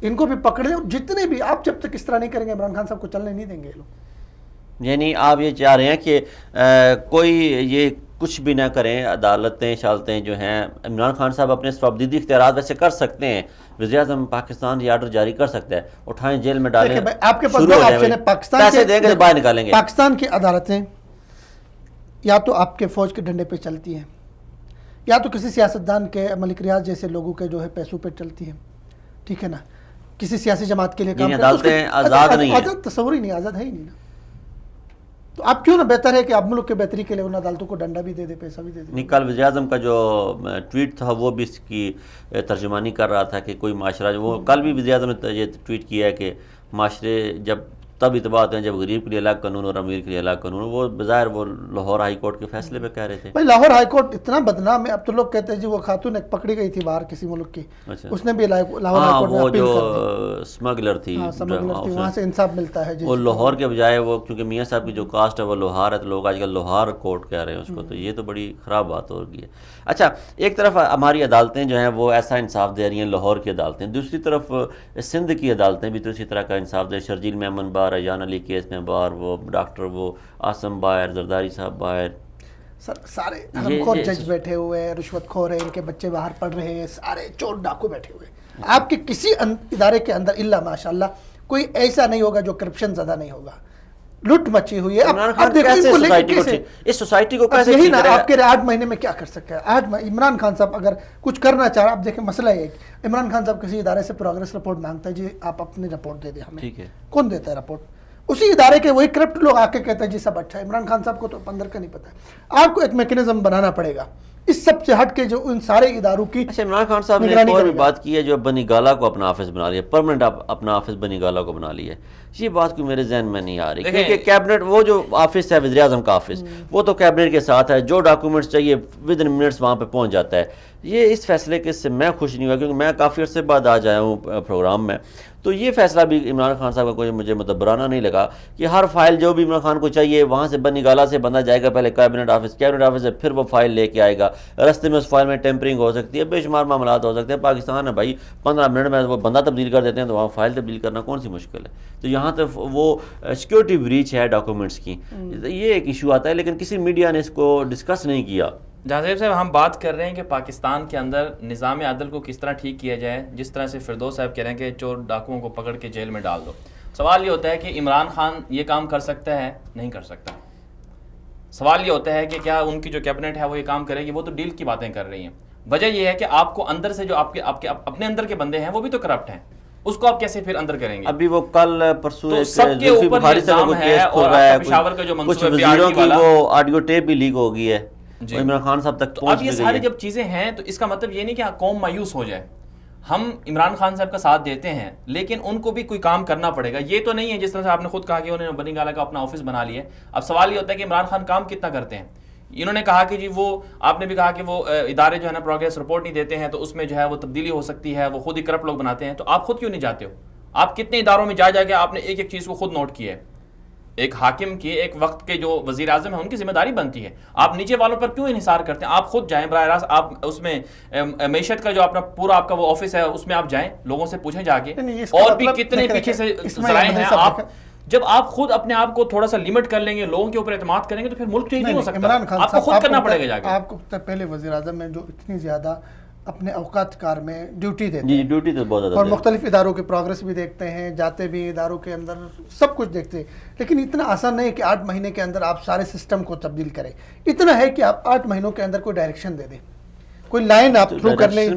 ان کو بھی پکڑ لیں. جتنے بھی آپ جب تک اس طرح نہیں کریں گے عمران خان صاحب کو چلنے نہیں دیں گے لوگ. یعنی آپ یہ چاہ رہے ہیں کہ کوئی یہ کچھ بھی نہ کریں، عدالتیں شالتیں جو ہیں، عمران خان صاحب اپنے تبدیلی اختیارات ویسے کر سکتے ہیں، وزیر اعظم پاکستان یہ آرڈر جاری کر سکتا ہے، اٹھائیں جیل میں ڈالیں. آپ کے پاس دو آپشن ہے. پاکستان پیسے دیں گے تو باہر نکالیں گے. پاکستان کی عدالتیں یا تو آپ کے فوج کے ڈنڈے پہ چلتی ہیں، یا تو کسی سیاستدان کے، ملک ریاض جیسے لوگوں کے جو ہے پیسوں پہ چلتی ہیں. ٹھیک ہے نا. کسی سیاسی جماعت کے لیے کام کریں. عدالتیں آزاد نہیں ہیں. آزاد تصور ہی نہیں، آزاد ہے ہی نہیں نا. تو آپ کیوں نہ بہتر ہے کہ آپ ملک کے بہتری کے لیے ان عدالتوں کو ڈنڈا بھی دے دے، پیسہ بھی دے دے. کل وزیر اعظم کا جو ٹویٹ تھا وہ بھی اس کی ترجمانی کر رہا تھا کہ کوئی معاشرہ، وہ کل بھی وزیر اعظم نے یہ ٹویٹ کیا ہے کہ معاشرے جب تب اتباع ہوتے ہیں جب غریب کے لیے الگ قانون اور امیر کے لیے الگ قانون. وہ بظاہر وہ لاہور ہائی کورٹ کے فیصلے پہ کہہ رہے تھے. بھائی لاہور ہائی کورٹ اتنا بدنام ہے. اب تو لوگ کہتے ہیں جی وہ خاتون ایک پکڑی گئی تھی باہر کسی ملک کی، اس نے بھی لاہور ہائی کورٹ میں اپیل کر دی. وہ اسمگلر تھی، وہاں سے انصاف ملتا ہے. وہ لاہور کے بجائے وہ کیونکہ میاں صاحب کی جو کاسٹ ہے وہ لوہار ہے، تو لوگ آج کل لوہار کورٹ کہہ رہے ہیں اس کو. تو یہ تو بڑی خراب بات ہو گئی ہے. اچھا، ایک طرف ہماری عدالتیں جو ہیں وہ ایسا انصاف دے رہی ہیں، لاہور کی عدالتیں. دوسری طرف سندھ کی عدالتیں بھی تو اسی طرح کا انصاف دے. شرجیل میمن باہر، ایان علی کیس میں باہر، وہ ڈاکٹر وہ آسم باہر، زرداری صاحب باہر. سارے حرام خور جج بیٹھے ہوئے ہیں، رشوت خور ہیں، ان کے بچے باہر پڑھ رہے ہیں، سارے چور ڈاکو بیٹھے ہوئے ہیں. آپ کے کسی ادارے کے اندر الا ماشاءاللہ کوئی ایسا نہیں ہوگا جو کرپشن زیادہ نہیں ہوگا. لٹ مچی ہوئی ہے. اس سوسائٹی کو کیسے یہی نا آپ کے 8 مہینے میں کیا کر سکتا ہے؟ عمران خان صاحب اگر کچھ کرنا چاہ رہا، آپ دیکھیں مسئلہ یہ ہے، عمران خان صاحب کسی ادارے سے پروگریس رپورٹ مانگتا ہے، جی آپ اپنی رپورٹ دے دیں ہمیں. کون دیتا ہے رپورٹ؟ اسی ادارے کے وہی کرپٹ لوگ آ کے کہتے ہیں جی سب اچھا ہے. عمران خان صاحب کو تو اندر کا نہیں پتا ہے. آپ کو ایک میکنزم بنانا پڑے گا اس سب سے ہٹ کے جو ان سارے اداروں کی. اچھا، عمران خان صاحب نے ایک اور بھی بات کی ہے، جو بنی گالا کو اپنا آفس بنا لیا، پرمنٹ اپنا آفس بنی گالا کو بنا لیا. یہ بات کوئی میرے ذہن میں نہیں آ رہی، کیونکہ کیبنٹ وہ جو آفس ہے وزیر اعظم کا آفس، وہ تو کیبنٹ کے ساتھ ہے. جو ڈاکومنٹس چاہیے ود ان منٹس وہاں پہ پہنچ جاتا ہے. یہ اس فیصلے کے سے میں خوش نہیں ہوا، کیونکہ میں کافی عرصے بعد آج آیا ہوں پروگرام میں. تو یہ فیصلہ بھی عمران خان صاحب کا کوئی مجھے مدبرانہ نہیں لگا کہ ہر فائل جو بھی عمران خان کو چاہیے وہاں سے بنی گالا سے بندہ جائے گا پہلے کیبنٹ آفس سے پھر وہ فائل لے کے آئے گا. رستے میں اس فائل میں ٹیمپرنگ ہو سکتی ہے، بے شمار معاملات ہو سکتے ہیں. پاکستان ہے بھائی، 15 منٹ میں وہ بندہ تبدیل کر دیتے ہیں، تو وہاں فائل تبدیل کرنا کون سی مشکل ہے. تو یہاں تک وہ سیکیورٹی بریچ ہے ڈاکومنٹس کی، یہ ایک ایشو آتا ہے. لیکن کسی میڈیا نے اس کو ڈسکس نہیں کیا جہانزیب صاحب ہم بات کر رہے ہیں کہ پاکستان کے اندر نظام عدل کو کس طرح ٹھیک کیا جائے، جس طرح سے فردوس صاحب کہہ رہے ہیں کہ چور ڈاکوؤں کو پکڑ کے جیل میں ڈال دو. سوال یہ ہوتا ہے کہ عمران خان یہ کام کر سکتا ہے؟ نہیں کر سکتا. سوال یہ ہوتا ہے کہ کیا ان کی جو کیبنٹ ہے وہ یہ کام کرے گی؟ وہ تو ڈیل کی باتیں کر رہی ہیں. وجہ یہ ہے کہ آپ کو اندر سے جو آپ کے اپنے اندر کے بندے ہیں وہ بھی تو کرپٹ ہیں، اس کو آپ کیسے پھر اندر کریں گے؟ ابھی وہ کل پرسوں تو سب کے اوپر یہ الزام ہے، اور پشاور کا جو منصوبہ پی آر ٹی والا وہ آڈیو ٹیپ بھی لیک ہو گئی ہے، عمران خان صاحب تک پہنچ اب یہ ساری جب چیزیں ہیں تو اس کا مطلب یہ نہیں کہ قوم مایوس ہو جائے. ہم عمران خان صاحب کا ساتھ دیتے ہیں لیکن ان کو بھی کوئی کام کرنا پڑے گا. یہ تو نہیں ہے جس طرح سے آپ نے خود کہا کہ انہوں نے بنی گالہ کا اپنا آفس بنا لیا ہے. اب سوال یہ ہوتا ہے کہ عمران خان کام کتنا کرتے ہیں. انہوں نے کہا کہ جی وہ آپ نے بھی کہا کہ وہ ادارے جو ہے نا پروگریس رپورٹ نہیں دیتے ہیں تو اس میں جو ہے وہ تبدیلی ہو سکتی ہے، وہ خود ہی کرپٹ لوگ بناتے ہیں. تو آپ خود کیوں نہیں جاتے ہو؟ آپ کتنے اداروں میں جا کے آپ نے ایک ایک چیز کو خود نوٹ کیا ہے. ایک حاکم کی، ایک وقت کے جو وزیر اعظم ہیں ان کی ذمہ داری بنتی ہے. آپ نیچے والوں پر کیوں انحصار کرتے ہیں؟ آپ خود جائیں براہ راست، آپ اس میں معیشت کا جو اپنا پورا آپ کا وہ آفس ہے اس میں آپ جائیں، لوگوں سے پوچھیں جا کے. اور بھی کتنے پیچھے سے ذرائع ہیں. آپ جب آپ خود اپنے آپ کو تھوڑا سا لیمٹ کر لیں گے، لوگوں کے اوپر اعتماد کریں گے تو پھر ملک ٹھیک نہیں ہو سکتا. آپ کو خود کرنا پڑے گا جا کے. آپ کو پہلے وزیر اعظم میں جو اتنی زیادہ اپنے اوقات کار میں ڈیوٹی دیتے ہیں، ڈیوٹی تو بہت زیادہ، اور مختلف اداروں کے پروگریس بھی دیکھتے ہیں، جاتے بھی اداروں کے اندر سب کچھ دیکھتے ہیں. لیکن اتنا آسان نہیں کہ 8 مہینے کے اندر آپ سارے سسٹم کو تبدیل کریں. اتنا ہے کہ آپ 8 مہینوں کے اندر کوئی ڈائریکشن دے دیں، کوئی لائن آپ تھرو کر لیں.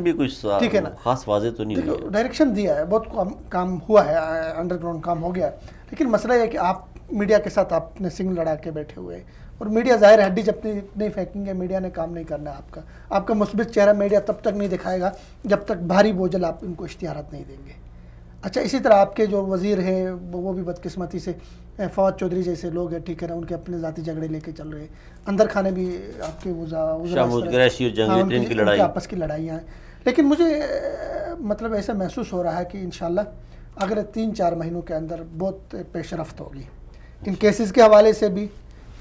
ٹھیک ہے نا، خاص واضح تو نہیں ہے. ڈائریکشن دیا ہے، بہت کام ہوا ہے، انڈر گراؤنڈ کام ہو گیا ہے. لیکن مسئلہ یہ ہے کہ آپ میڈیا کے ساتھ آپ نے سنگ لڑا کے بیٹھے ہوئے، اور میڈیا ظاہر ہڈی جب نہیں پھینکیں گے، میڈیا نے کام نہیں کرنا ہے. آپ کا مثبت چہرہ میڈیا تب تک نہیں دکھائے گا جب تک بھاری بوجھل آپ ان کو اشتہارات نہیں دیں گے. اچھا، اسی طرح آپ کے جو وزیر ہیں وہ بھی بدقسمتی سے فواد چودھری جیسے لوگ ہیں، ٹھیک ہے نا، ان کے اپنے ذاتی جھگڑے لے کے چل رہے ہیں. اندر کھانے بھی آپ کے آپس کی لڑائیاں ہیں. لیکن مجھے مطلب ایسا محسوس ہو رہا ہے کہ انشاءاللہ اگر 3-4 مہینوں کے اندر بہت پیش رفت ہوگی ان کیسز کے حوالے سے بھی،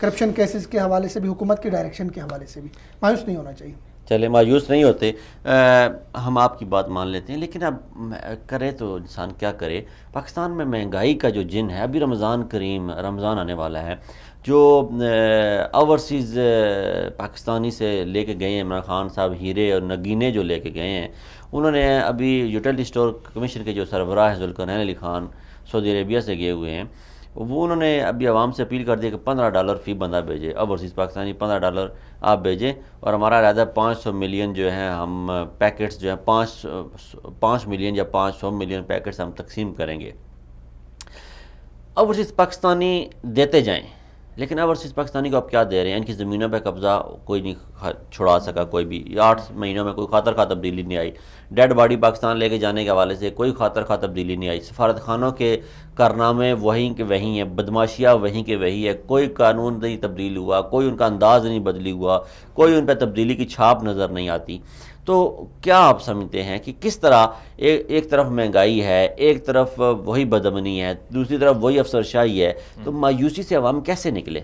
کرپشن کیسز کے حوالے سے بھی، حکومت کی ڈائریکشن کے حوالے سے بھی. مایوس نہیں ہونا چاہیے. چلے، مایوس نہیں ہوتے، ہم آپ کی بات مان لیتے ہیں. لیکن اب کرے تو انسان کیا کرے. پاکستان میں مہنگائی کا جو جن ہے، ابھی رمضان کریم، رمضان آنے والا ہے. جو اوورسیز پاکستانی سے لے کے گئے ہیں عمران خان صاحب، ہیرے اور نگینے جو لے کے گئے ہیں، انہوں نے ابھی یوٹیلٹی اسٹور کمیشن کے جو سربراہ ذوالقرنین علی خان سعودی عربیہ سے گئے ہوئے ہیں، وہ انہوں نے ابھی عوام سے اپیل کر دیا کہ $15 فی بندہ بھیجے، اوورسیز پاکستانی $15 آپ بھیجیں، اور ہمارا ارادہ 500 ملین جو ہیں ہم پیکٹس جو ہیں 5 ملین یا 500 ملین پیکٹس ہم تقسیم کریں گے. اوورسیز پاکستانی دیتے جائیں، لیکن اوورسیز پاکستانی کو آپ کیا دے رہے ہیں؟ ان کی زمینوں پہ قبضہ کوئی نہیں چھڑا سکا، کوئی بھی. 8 مہینوں میں کوئی خاطر خواہ تبدیلی نہیں آئی. ڈیڈ باڈی پاکستان لے کے جانے کے حوالے سے کوئی خاطر خواہ تبدیلی نہیں آئی. سفارت خانوں کے کارنامے وہیں کے وہیں ہیں، بدماشیاں وہیں کے وہی ہے. کوئی قانون نہیں تبدیل ہوا، کوئی ان کا انداز نہیں بدلی ہوا، کوئی ان پہ تبدیلی کی چھاپ نظر نہیں آتی. تو کیا آپ سمجھتے ہیں کہ کس طرح ایک طرف مہنگائی ہے، ایک طرف وہی بدامنی ہے، دوسری طرف وہی افسرشاہی ہے، تو مایوسی سے عوام کیسے نکلے؟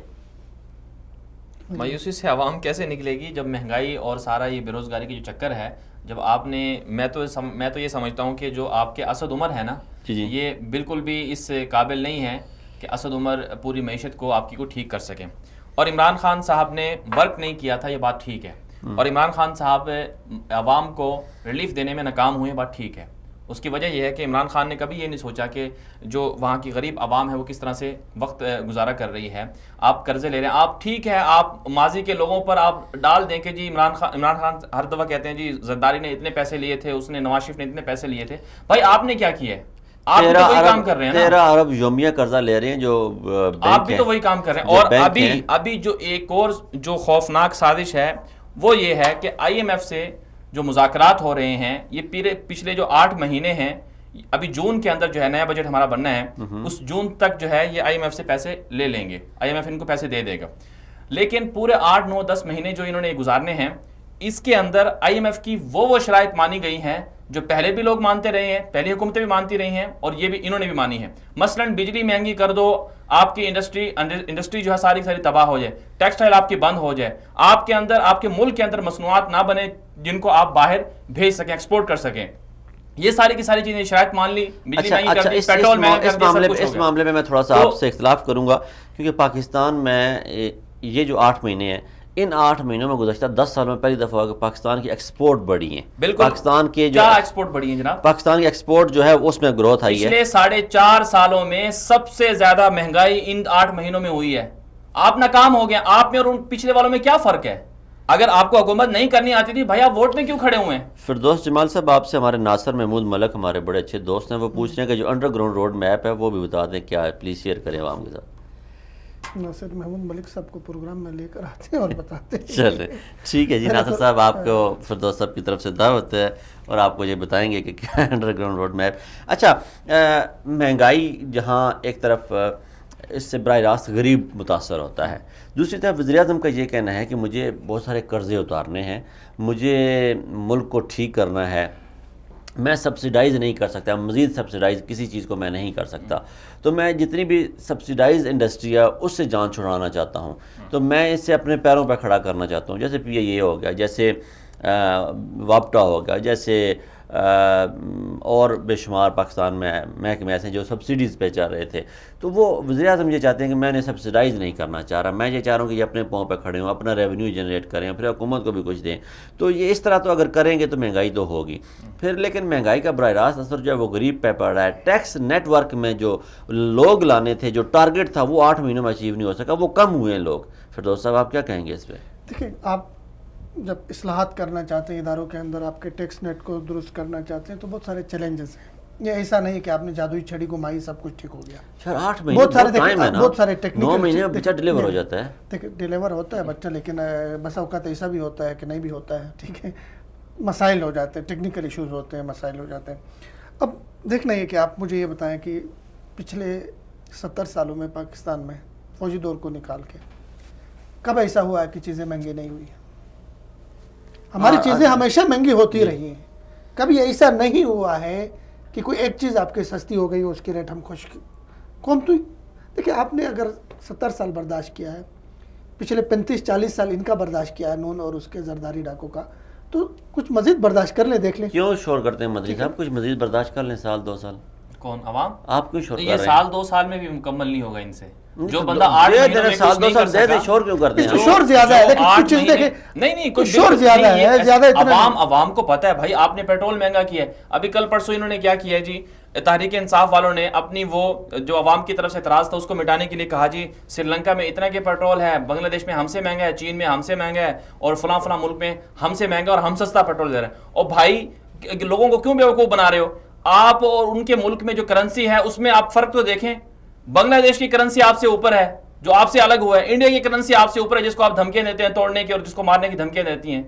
مایوسی سے عوام کیسے نکلے گی جب مہنگائی اور سارا یہ بے روزگاری کی جو چکر ہے، جب آپ نے میں تو یہ سمجھتا ہوں کہ جو آپ کے اسد عمر ہے نا، یہ بالکل بھی اس قابل نہیں ہے کہ اسد عمر پوری معیشت کو آپ کی کو ٹھیک کر سکیں. اور عمران خان صاحب نے ورک نہیں کیا تھا، یہ بات ٹھیک ہے. اور عمران خان صاحب عوام کو ریلیف دینے میں ناکام ہوئے، بات ٹھیک ہے. اس کی وجہ یہ ہے کہ عمران خان نے کبھی یہ نہیں سوچا کہ جو وہاں کی غریب عوام ہے وہ کس طرح سے وقت گزارا کر رہی ہے. آپ قرضے لے رہے ہیں، آپ ٹھیک ہے، آپ ماضی کے لوگوں پر آپ ڈال دیں کہ جی عمران خان ہر دفعہ کہتے ہیں جی زرداری نے اتنے پیسے لیے تھے، اس نے نواز شریف نے اتنے پیسے لیے تھے. بھائی آپ نے کیا کیا ہے؟ آپ بھی تو وہی کام کر رہے ہیں نا. 13 ارب یومیہ قرضہ لے رہے ہیں جو آپ بھی تو وہی کام کر رہے ہیں. اور ابھی جو ایک اور جو خوفناک سازش ہے وہ یہ ہے کہ آئی ایم ایف سے جو مذاکرات ہو رہے ہیں، یہ پچھلے جو 8 مہینے ہیں، ابھی جون کے اندر جو ہے نیا بجٹ ہمارا بننا ہے، اس جون تک جو ہے یہ آئی ایم ایف سے پیسے لے لیں گے، آئی ایم ایف ان کو پیسے دے دے گا. لیکن پورے 8, 9, 10 مہینے جو انہوں نے گزارنے ہیں، اس کے اندر آئی ایم ایف کی وہ شرائط مانی گئی ہیں جو پہلے بھی لوگ مانتے رہے ہیں، پہلی حکومتیں بھی مانتی رہی ہیں، اور یہ بھی انہوں نے بھی مانی ہے. مثلاً بجلی مہنگی کر دو، آپ کی انڈسٹری جو ہے ساری تباہ ہو جائے، ٹیکسٹائل آپ کی بند ہو جائے، آپ کے اندر، آپ کے ملک کے اندر مصنوعات نہ بنے جن کو آپ باہر بھیج سکیں، ایکسپورٹ کر سکیں. یہ ساری کی ساری چیزیں شرائط مان لی، بجلی مہنگی کر دی، پیٹرول مہنگا کر دیا، سب کچھ ہو گیا. اس معاملے میں میں تھوڑا سا آپ سے اختلاف کروں گا، کیونکہ پاکستان میں یہ جو 8 مہینے ہیں، ان 8 مہینوں میں گزشتہ 10 سالوں میں پہلی دفعہ پاکستان کی ایکسپورٹ بڑھی ہیں. بالکل. پاکستان کے جو کیا ایکسپورٹ بڑھی ہیں جناب؟ پاکستان کی ایکسپورٹ جو ہے اس میں گروتھ آئی ہے. پچھلے 4.5 سالوں میں سب سے زیادہ مہنگائی ان 8 مہینوں میں ہوئی ہے. آپ ناکام ہو گئے. آپ میں اور ان پچھلے والوں میں کیا فرق ہے؟ اگر آپ کو حکومت نہیں کرنی آتی تھی بھائی آپ ووٹ میں کیوں کھڑے ہوئے ہیں؟ فردوس جمال صاحب آپ سے ہمارے ناصر محمود ملک ہمارے بڑے اچھے دوست ہیں، وہ پوچھ رہے ہیں کہ جو انڈر گراؤنڈ روڈ میپ ہے وہ بھی بتا دیں کیا ہے، پلیز شیئر کریں عوام کے ساتھ. ناصر محمود ملک صاحب کو پروگرام میں لے کر آتے ہیں اور بتاتے ہیں. چلیں ٹھیک ہے جی. ناصر صاحب آپ کو فردوس صاحب کی طرف سے دعوت ہے اور آپ کو یہ بتائیں گے کہ کیا ہے انڈر گراؤنڈ روڈ میپ. اچھا مہنگائی جہاں ایک طرف اس سے براہ راست غریب متاثر ہوتا ہے، دوسری طرف وزیر اعظم کا یہ کہنا ہے کہ مجھے بہت سارے قرضے اتارنے ہیں، مجھے ملک کو ٹھیک کرنا ہے، میں سبسیڈائز نہیں کر سکتا، مزید سبسیڈائز کسی چیز کو میں نہیں کر سکتا، تو میں جتنی بھی سبسیڈائز انڈسٹری ہے اس سے جان چھڑانا چاہتا ہوں، تو میں اس سے اپنے پیروں پہ کھڑا کرنا چاہتا ہوں. جیسے پی اے ہو گیا، جیسے واپٹا ہو گیا، جیسے اور بے شمار پاکستان میں محکمے ایسے ہیں جو سبسڈیز پہ چل رہے تھے. تو وہ وزیر اعظم یہ چاہتے ہیں کہ میں انہیں سبسڈائز نہیں کرنا چاہ رہا، میں یہ چاہ رہا ہوں کہ یہ اپنے پاؤں پہ کھڑے ہوں، اپنا ریونیو جنریٹ کریں، پھر حکومت کو بھی کچھ دیں. تو یہ اس طرح تو اگر کریں گے تو مہنگائی تو ہوگی پھر، لیکن مہنگائی کا براہ راست اثر جو ہے وہ غریب پہ پڑ رہا ہے. ٹیکس نیٹ ورک میں جو لوگ لانے تھے، جو ٹارگٹ تھا وہ 8 مہینوں میں اچیو نہیں ہو سکا، وہ کم ہوئے ہیں لوگ. فردوس صاحب آپ کیا کہیں گے اس پہ؟ دیکھیں، آپ جب اصلاحات کرنا چاہتے ہیں اداروں کے اندر، آپ کے ٹیکس نیٹ کو درست کرنا چاہتے ہیں تو بہت سارے چیلنجز ہیں. یہ ایسا نہیں کہ آپ نے جادوئی چھڑی گھمائی سب کچھ ٹھیک ہو گیا. سر 8 مہینے بہت سارے ٹیکنیکل 9 مہینے میں بچہ ڈیلیور ہو جاتا ہے. دیکھیں ڈیلیور ہوتا ہے بچہ، لیکن بسا اوقات ایسا بھی ہوتا ہے کہ نہیں بھی ہوتا ہے. ٹھیک ہے، مسائل ہو جاتے ہیں، ٹیکنیکل ایشوز ہوتے ہیں، مسائل ہو جاتے ہیں. اب دیکھنا یہ کہ آپ مجھے یہ بتائیں کہ پچھلے 70 سالوں میں پاکستان میں فوجی دور کو نکال کے کب ایسا ہوا ہے کہ چیزیں مہنگی نہیں ہوئی؟ ہماری چیزیں ہمیشہ مہنگی ہوتی رہی ہیں. کبھی ایسا نہیں ہوا ہے کہ کوئی ایک چیز آپ کے سستی ہو گئی ہو اس کے ریٹ ہم خوش قوم. تو دیکھیں، آپ نے اگر 70 سال برداشت کیا ہے، پچھلے 35-40 سال ان کا برداشت کیا ہے، نون اور اس کے زرداری ڈاکوں کا، تو کچھ مزید برداشت کر لیں، دیکھ لیں. کیوں شور کرتے ہیں مدنی صاحب؟ کچھ مزید برداشت کر لیں، 1-2 سال. کون؟ عوام؟ آپ کیوں شور کر رہے ہیں؟ ہیں؟ یہ 1-2 سال میں بھی مکمل نہیں ہوگا ان سے. جو بندہ 8 مہینوں میں کچھ نہیں کر سکا، شور کیوں کرتے ہیں؟ شور زیادہ ہے. دیکھیں کچھ چیز دیکھیں، نہیں کچھ شور زیادہ ہے، زیادہ اتنا عوام کو پتہ ہے بھائی آپ نے پیٹرول مہنگا کیا ہے. ابھی کل پرسوں انہوں نے کیا کیا ہے جی، تحریک انصاف والوں نے اپنی وہ جو عوام کی طرف سے اعتراض تھا اس کو مٹانے کے لیے کہا جی سری لنکا میں اتنا کے پیٹرول ہے، بنگلہ دیش میں ہم سے مہنگا ہے، چین میں ہم سے مہنگا ہے، اور فلاں فلاں ملک میں ہم سے مہنگا اور ہم سستا پیٹرول دے رہے ہیں. اور بھائی لوگوں کو کیوں بیوقوف بنا رہے ہو؟ آپ اور ان کے ملک میں جو کرنسی ہے اس میں آپ فرق تو دیکھیں. بنگلہ دیش کی کرنسی آپ سے اوپر ہے جو آپ سے الگ ہوا ہے، انڈیا کی کرنسی آپ سے اوپر ہے جس کو آپ دھمکیاں دیتے ہیں توڑنے کی اور جس کو مارنے کی دھمکیاں دیتی ہیں.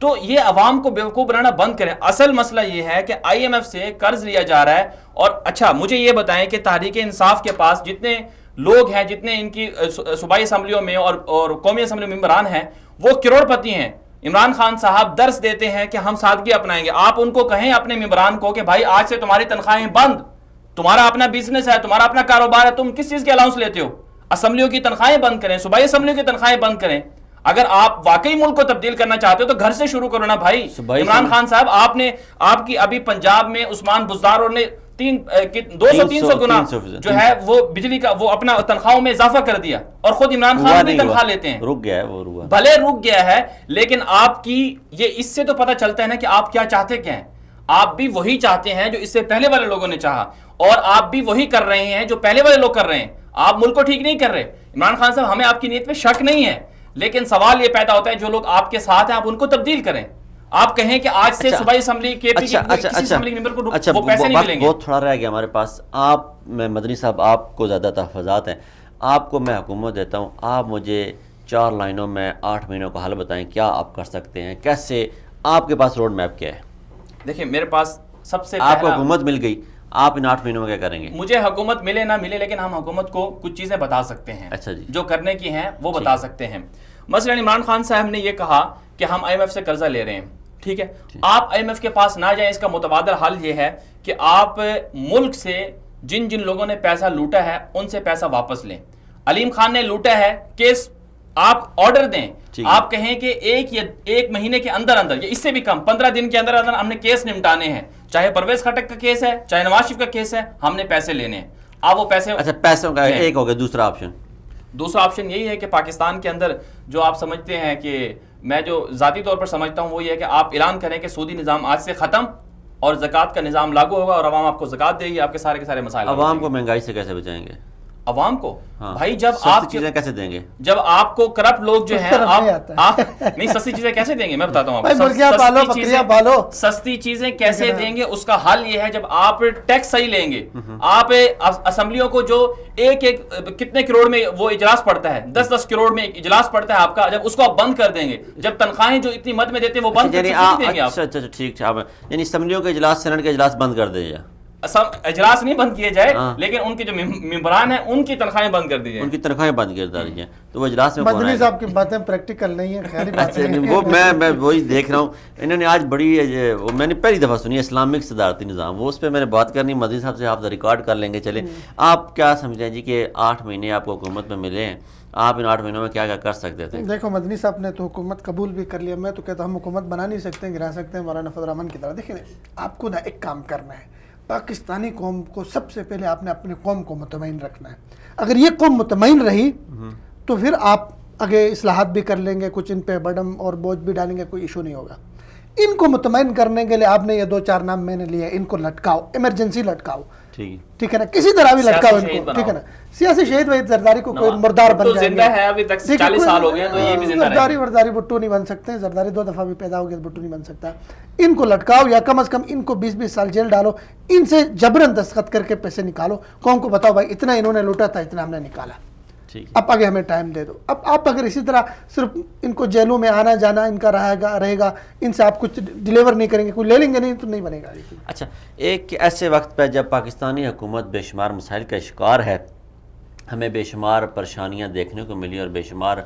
تو یہ عوام کو بیوقوف بنانا بند کریں. اصل مسئلہ یہ ہے کہ آئی ایم ایف سے قرض لیا جا رہا ہے. اور اچھا مجھے یہ بتائیں کہ تحریک انصاف کے پاس جتنے لوگ ہیں، جتنے ان کی صوبائی اسمبلیوں میں اور قومی اسمبلی میں ممبران ہیں، وہ کروڑ پتی ہیں. عمران خان صاحب درس دیتے ہیں کہ ہم سادگی اپنائیں گے. آپ ان کو کہیں اپنے ممبران کو کہ بھائی آج سے تمہاری تنخواہیں بند، تمہارا اپنا بزنس ہے، تمہارا اپنا کاروبار ہے، تم کس چیز کے الاؤنس لیتے ہو؟ اسمبلیوں کی تنخواہیں بند کریں، صوبائی اسمبلیوں کی تنخواہیں بند کریں. اگر آپ واقعی ملک کو تبدیل کرنا چاہتے ہو تو گھر سے شروع کرو نا بھائی. عمران خان صاحب آپ کی ابھی پنجاب میں عثمان بزدار نے 200-300 گنا جو ہے وہ بجلی کا وہ اپنا تنخواہوں میں اضافہ کر دیا، اور خود عمران خان بھی تنخواہ لیتے ہیں. رک گیا ہے وہ، بھلے رک گیا ہے، لیکن آپ کی یہ اس سے تو پتہ چلتا ہے نا کہ آپ کیا چاہتے کیا ہیں. آپ بھی وہی چاہتے ہیں جو اس سے پہلے والے لوگوں نے چاہا، اور آپ بھی وہی کر رہے ہیں جو پہلے والے لوگ کر رہے ہیں. آپ ملک کو ٹھیک نہیں کر رہے. عمران خان صاحب ہمیں آپ کی نیت پہ شک نہیں ہے، لیکن سوال یہ پیدا ہوتا ہے جو لوگ آپ کے ساتھ ہیں آپ ان کو تبدیل کریں. آپ کہیں کہ آج سے صوبائی اسمبلی کے کسی اسمبلی ممبر کو وہ پیسے نہیں ملیں گے. بہت تھوڑا رہ گیا ہمارے پاس. آپ میں مدنی صاحب آپ کو زیادہ تحفظات ہیں، آپ کو میں حکومت دیتا ہوں، آپ مجھے 4 لائنوں میں 8 مہینوں کا حل بتائیں. کیا آپ کر سکتے ہیں؟ کیسے؟ آپ کے پاس روڈ میپ کیا ہے؟ دیکھیں میرے پاس سب سے آپ کو حکومت مل گئی، آپ ان 8 مہینوں میں کیا کریں گے؟ مجھے حکومت ملے نہ ملے لیکن ہم حکومت کو کچھ چیزیں بتا سکتے ہیں. اچھا جی، جو کرنے کی ہیں وہ بتا سکتے ہیں. مثلا عمران خان صاحب نے یہ کہا کہ ہم آئی ایم ایف سے قرضہ لے رہے ہیں. ٹھیک ہے، آپ آئی ایم ایف کے پاس نہ جائیں. اس کا متبادل حل یہ ہے کہ آپ ملک سے جن جن لوگوں نے پیسہ لوٹا ہے ان سے پیسہ واپس لیں. علیم خان نے لوٹا ہے، کیس آپ آرڈر دیں. آپ کہیں کہ ایک مہینے کے اندر اندر یا اس سے بھی کم 15 دن کے اندر اندر ہم نے کیس نمٹانے ہیں. چاہے پرویز خٹک کا کیس ہے، چاہے نواز شریف کا کیس ہے، ہم نے پیسے لینے ہیں. آپ وہ پیسے، اچھا پیسوں کا ایک ہو گیا. دوسرا آپشن دوسرا آپشن یہی ہے کہ پاکستان کے اندر جو آپ سمجھتے ہیں کہ میں جو ذاتی طور پر سمجھتا ہوں وہ یہ ہے کہ آپ اعلان کریں کہ سودی نظام آج سے ختم اور زکوٰۃ کا نظام لاگو ہوگا اور عوام آپ کو زکوٰۃ دے گی، آپ کے سارے مسائل. عوام کو مہنگائی سے کیسے بچائیں گے؟ عوام کو بھائی جب سستی آپ چیزیں کیسے دیں گے؟ جب آپ کو کرپٹ لوگ جو ہیں آپ نہیں سستی چیزیں کیسے دیں گے میں بتاتا ہوں آپ. سستی چیزیں کیسے دیں گے اس کا حل یہ ہے جب آپ ٹیکس صحیح لیں گے. آپ اسمبلیوں کو جو ایک کتنے کروڑ میں وہ اجلاس پڑتا ہے، 10 کروڑ میں اجلاس پڑتا ہے آپ کا، جب اس کو آپ بند کر دیں گے، جب تنخواہیں جو اتنی مد میں دیتے ہیں وہ بند کر دیں گے آپ. اچھا ٹھیک ہے، یعنی اسمبلیوں کے اجلاس، سینٹ کے اجلاس بند کر دیں گے. اجلاس نہیں بند کیے جائے لیکن ان کے جو ممبران ہیں ان کی تنخواہیں بند کر دی جائیں. ان کی تنخواہیں بند کر دی جائیں تو وہ اجلاس میں مدنی صاحب کی باتیں پریکٹیکل نہیں ہیں، خیالی باتیں ہیں. وہ میں وہی دیکھ رہا ہوں. انہوں نے آج بڑی، میں نے پہلی دفعہ سنی اسلامک صدارتی نظام، وہ اس پہ میں نے بات کرنی مدنی صاحب سے، آپ ریکارڈ کر لیں گے. چلیں آپ کیا سمجھیں جی کہ 8 مہینے آپ کو حکومت میں ملے ہیں، آپ ان 8 مہینوں میں کیا کر سکتے تھے؟ دیکھو مدنی صاحب نے تو حکومت قبول بھی کر لیا، میں تو کہتا ہوں ہم حکومت بنا نہیں سکتے ہیں، گرا سکتے ہیں مولانا فضل الرحمن کی طرح. دیکھیں آپ کو نا ایک کام کرنا ہے، پاکستانی قوم کو سب سے پہلے آپ نے اپنی قوم کو مطمئن رکھنا ہے. اگر یہ قوم مطمئن رہی تو پھر آپ آگے اصلاحات بھی کر لیں گے، کچھ ان پہ برڈن اور بوجھ بھی ڈالیں گے، کوئی ایشو نہیں ہوگا. ان کو مطمئن کرنے کے لیے آپ نے یہ 2-4 نام میں نے لیے، ان کو لٹکاؤ، ایمرجنسی لٹکاؤ، ٹھیک ہے نا، کسی طرح بھی لٹکاؤ ان کو، ٹھیک ہے نا. سیاسی شہید وحید زرداری کو کوئی مردار بن جائیں گے، 40 سال ہو گئے تو یہ بھی زندہ رہیں گے. زرداری بھٹو نہیں بن سکتے، زرداری 2 دفعہ بھی پیدا ہو گیا، بھٹو نہیں بن سکتا. ان کو لٹکاؤ یا کم از کم ان کو 20 سال جیل ڈالو، ان سے جبرن دستخط کر کے پیسے نکالو، قوم کو بتاؤ بھائی اتنا انہوں نے لوٹا تھا، اتنا ہم نے نکالا، اب آگے ہمیں ٹائم دے دو. اب آپ اگر اسی طرح صرف ان کو جیلوں میں آنا جانا ان کا رہے گا، ان سے آپ کچھ ڈیلیور نہیں کریں گے، کوئی لے لیں گے نہیں تو نہیں بنے گا. اچھا، ایک ایسے وقت پہ جب پاکستانی حکومت بے شمار مسائل کا شکار ہے، ہمیں بے شمار پریشانیاں دیکھنے کو ملی اور بے شمار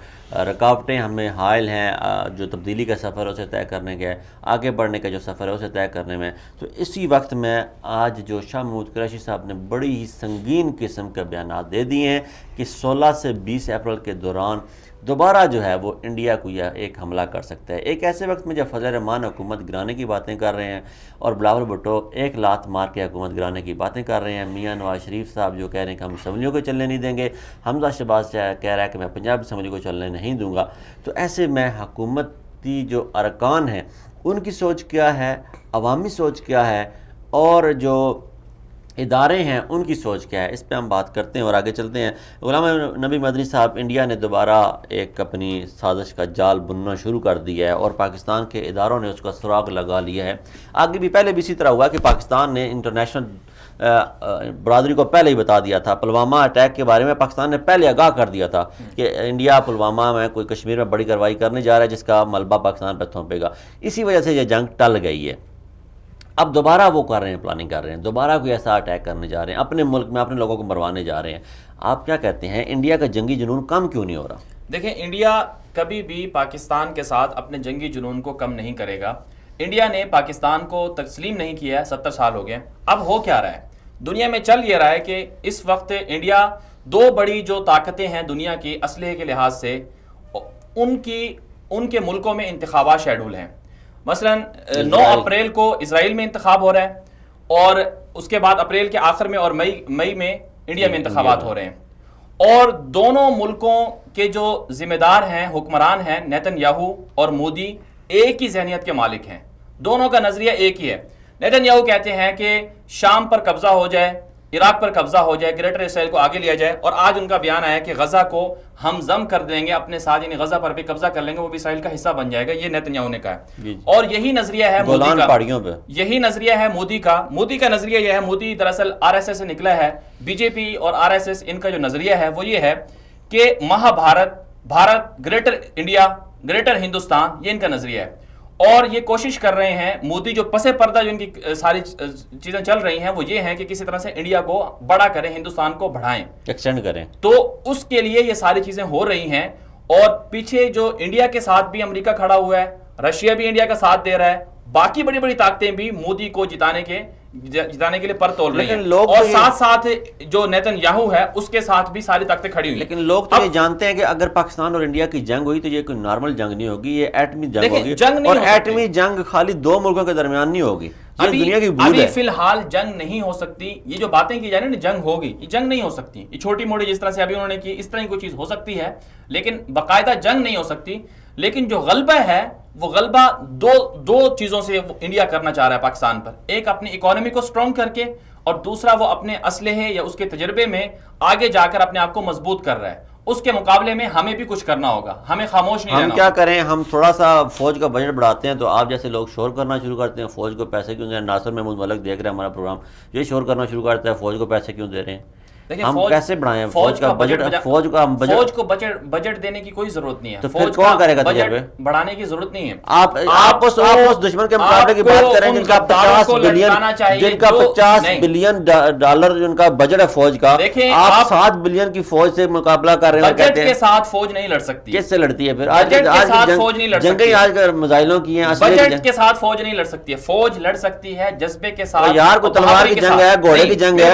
رکاوٹیں ہمیں حائل ہیں، جو تبدیلی کا سفر ہے اسے طے کرنے کا، آگے بڑھنے کا جو سفر ہے اسے طے کرنے میں. تو اسی وقت میں آج جو شاہ محمود قریشی صاحب نے بڑی ہی سنگین قسم کے بیانات دے دیے ہیں کہ 16 سے 20 اپریل کے دوران دوبارہ جو ہے وہ انڈیا کو یہ ایک حملہ کر سکتا ہے. ایک ایسے وقت میں جب فضل الرحمان حکومت گرانے کی باتیں کر رہے ہیں اور بلاول بھٹو ایک لات مار کے حکومت گرانے کی باتیں کر رہے ہیں، میاں نواز شریف صاحب جو کہہ رہے ہیں کہ ہم اسمبلیوں کو چلنے نہیں دیں گے، حمزہ شہباز کہہ رہا ہے کہ میں پنجاب اسمبلی کو چلنے نہیں دوں گا. تو ایسے میں حکومتی جو ارکان ہیں ان کی سوچ کیا ہے، عوامی سوچ کیا ہے، اور جو ادارے ہیں ان کی سوچ کیا ہے، اس پہ ہم بات کرتے ہیں اور آگے چلتے ہیں. غلام نبی مدنی صاحب، انڈیا نے دوبارہ ایک اپنی سازش کا جال بننا شروع کر دیا ہے اور پاکستان کے اداروں نے اس کا سراغ لگا لیا ہے. آگے بھی پہلے بھی اسی طرح ہوا کہ پاکستان نے انٹرنیشنل برادری کو پہلے ہی بتا دیا تھا، پلوامہ اٹیک کے بارے میں پاکستان نے پہلے آگاہ کر دیا تھا کہ انڈیا پلوامہ میں کوئی کشمیر میں بڑی کارروائی کرنے جا رہا ہے جس کا ملبہ پاکستان پہ تھونپے گا. اسی وجہ سے یہ جنگ ٹل گئی ہے. اب دوبارہ وہ کر رہے ہیں، پلاننگ کر رہے ہیں، دوبارہ کوئی ایسا اٹیک کرنے جا رہے ہیں، اپنے ملک میں اپنے لوگوں کو مروانے جا رہے ہیں. آپ کیا کہتے ہیں، انڈیا کا جنگی جنون کم کیوں نہیں ہو رہا؟ دیکھیں انڈیا کبھی بھی پاکستان کے ساتھ اپنے جنگی جنون کو کم نہیں کرے گا. انڈیا نے پاکستان کو تسلیم نہیں کیا ہے، 70 سال ہو گئے. اب ہو کیا رہا ہے دنیا میں؟ چل یہ رہا ہے کہ اس وقت انڈیا 2 بڑی جو طاقتیں ہیں دنیا کی اسلحے کے لحاظ سے، ان کے ملکوں میں انتخابات شیڈول ہیں. مثلا 9 اپریل کو اسرائیل میں انتخاب ہو رہا ہے اور اس کے بعد اپریل کے آخر میں اور مئی میں انڈیا میں انتخابات ہو رہے ہیں. اور دونوں ملکوں کے جو ذمہ دار ہیں، حکمران ہیں، نیتن یاہو اور مودی، ایک ہی ذہنیت کے مالک ہیں. دونوں کا نظریہ ایک ہی ہے. نیتن یاہو کہتے ہیں کہ شام پر قبضہ ہو جائے، عراق پر قبضہ ہو جائے، گریٹر اسرائیل کو آگے لیا جائے. اور آج ان کا بیان آیا کہ غزہ کو ہم ضم کر دیں گے اپنے ساتھ، یعنی غزہ پر بھی قبضہ کر لیں گے، وہ بھی اسرائیل کا حصہ بن جائے گا. یہ نیتن یاہو نے کہا ہے. اور یہی نظریہ ہے مودی کا، یہی نظریہ ہے مودی کا. مودی کا نظریہ یہ ہے، مودی دراصل RSS سے نکلا ہے. BJP اور RSS ان کا جو نظریہ ہے وہ یہ ہے کہ Bharat, greater India, greater Hindustan, یہ ان کا نظریہ ہے. اور یہ کوشش کر رہے ہیں مودی، جو پس پردہ جو ان کی ساری چیزیں چل رہی ہیں وہ یہ ہیں کہ کسی طرح سے انڈیا کو بڑا کریں، ہندوستان کو بڑھائیں، ایکسٹینڈ کریں. تو اس کے لیے یہ ساری چیزیں ہو رہی ہیں. اور پیچھے جو انڈیا کے ساتھ بھی امریکہ کھڑا ہوا ہے، رشیا بھی انڈیا کا ساتھ دے رہا ہے، باقی بڑی بڑی طاقتیں بھی مودی کو جتانے کے لیے پر تول رہی ہیں. اور ساتھ ساتھ جو نیتن یاہو ہے اس کے ساتھ بھی ساری طاقتیں کھڑی ہوئی. لیکن لوگ تو یہ جانتے ہیں کہ اگر پاکستان اور انڈیا کی جنگ ہوئی تو یہ کوئی نارمل جنگ نہیں ہوگی، یہ ایٹمی جنگ ہوگی. اور ایٹمی جنگ خالی 2 ملکوں کے درمیان نہیں ہوگی، ابھی فی الحال جنگ نہیں ہو سکتی. یہ جو باتیں کی جا رہی ہیں جنگ ہوگی, یہ جنگ نہیں ہو سکتی. یہ چھوٹی موٹی جس طرح سے ابھی انہوں نے کی اس طرح کی کوئی چیز ہو سکتی ہے, لیکن باقاعدہ جنگ نہیں ہو سکتی. لیکن جو غلبہ ہے وہ غلبہ دو چیزوں سے انڈیا کرنا چاہ رہا ہے پاکستان پر. ایک اپنی اکانومی کو سٹرونگ کر کے, اور دوسرا وہ اپنے اسلحے یا اس کے تجربے میں آگے جا کر اپنے آپ کو مضبوط کر رہا ہے. اس کے مقابلے میں ہمیں بھی کچھ کرنا ہوگا, ہمیں خاموش نہیں رہنا. ہم کیا کریں, ہم تھوڑا سا فوج کا بجٹ بڑھاتے ہیں تو آپ جیسے لوگ شور کرنا شروع کرتے ہیں فوج کو پیسے کیوں دے رہے ہیں. ناصر محمود ملک دیکھ رہے ہیں ہمارا پروگرام, یہ شور کرنا شروع کرتا ہے فوج کو پیسے کیوں دے رہے ہیں. ہم کیسے بڑھائیں فوج کا بجٹ؟ فوج کو بجٹ دینے کی کوئی ضرورت نہیں ہے. تو پھر کون کرے گا تجربے؟ بڑھانے کی ضرورت نہیں ہے. آپ اس دشمن کے مقابلے کی بات کریں جن کا 50 بلین ڈالر جن کا بجٹ ہے فوج کا, آپ 7 بلین کی فوج سے مقابلہ کر رہے ہیں. بجٹ کے ساتھ فوج نہیں لڑ سکتی. کس سے لڑتی ہے پھر؟ جنگیں آج کل میزائلوں کی ہیں. بجٹ کے ساتھ فوج نہیں لڑ سکتی ہے. فوج لڑ سکتی ہے جذبے کے ساتھ. یار کوئی تلوار کی جنگ ہے, گھوڑے کی جنگ ہے,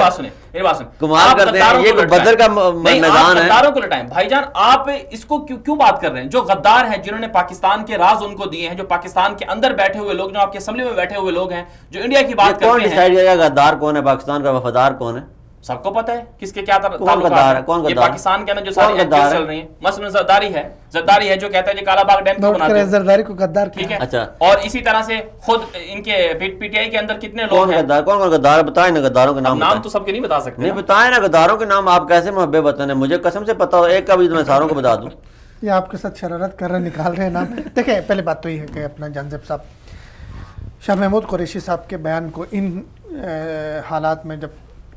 کمال کرتے ہیں. یہ بدر کا میدان ہے. غداروں کو لٹائیں بھائی جان. آپ اس کو کیوں بات کر رہے ہیں؟ جو غدار ہیں, جنہوں نے پاکستان کے راز ان کو دیے ہیں, جو پاکستان کے اندر بیٹھے ہوئے لوگ, جو آپ کے اسمبلی میں بیٹھے ہوئے لوگ ہیں, جو انڈیا کی بات کرتے ہیں. کون ڈیسائیڈ کرے گا غدار کون ہے, پاکستان کا وفادار کون ہے؟ سب کو پتا ہے کس کے کیا تعلقات ہیں. یہ پاکستان کے اندر جو ساری ایکٹیویٹیز چل رہی ہیں, مثلا زرداری ہے جو کہتا ہے کہ کالا باغ ڈیم کیوں بناتے ہیں. زرداری کو غدار ٹھیک ہے. اور اسی طرح سے خود ان کے پی ٹی آئی کے اندر کتنے لوگ ہیں. کون غدار بتائیں نا, غداروں کے نام تو سب کے نہیں بتا سکتے. نہیں بتائیں نا غداروں کے نام. آپ کیسے محبے بتانے, مجھے قسم سے پتا ہو ایک کا بھی میں ساروں کو بتا دوں. یہ آپ کے ساتھ شرارت کر رہے ہیں, نکال رہے ہیں نام. دیکھیں پہلے بات تو یہ ہے کہ اپنا جانزیب صاحب, شاہ محمود قریشی صاحب کے بیان کو ان حالات میں, جب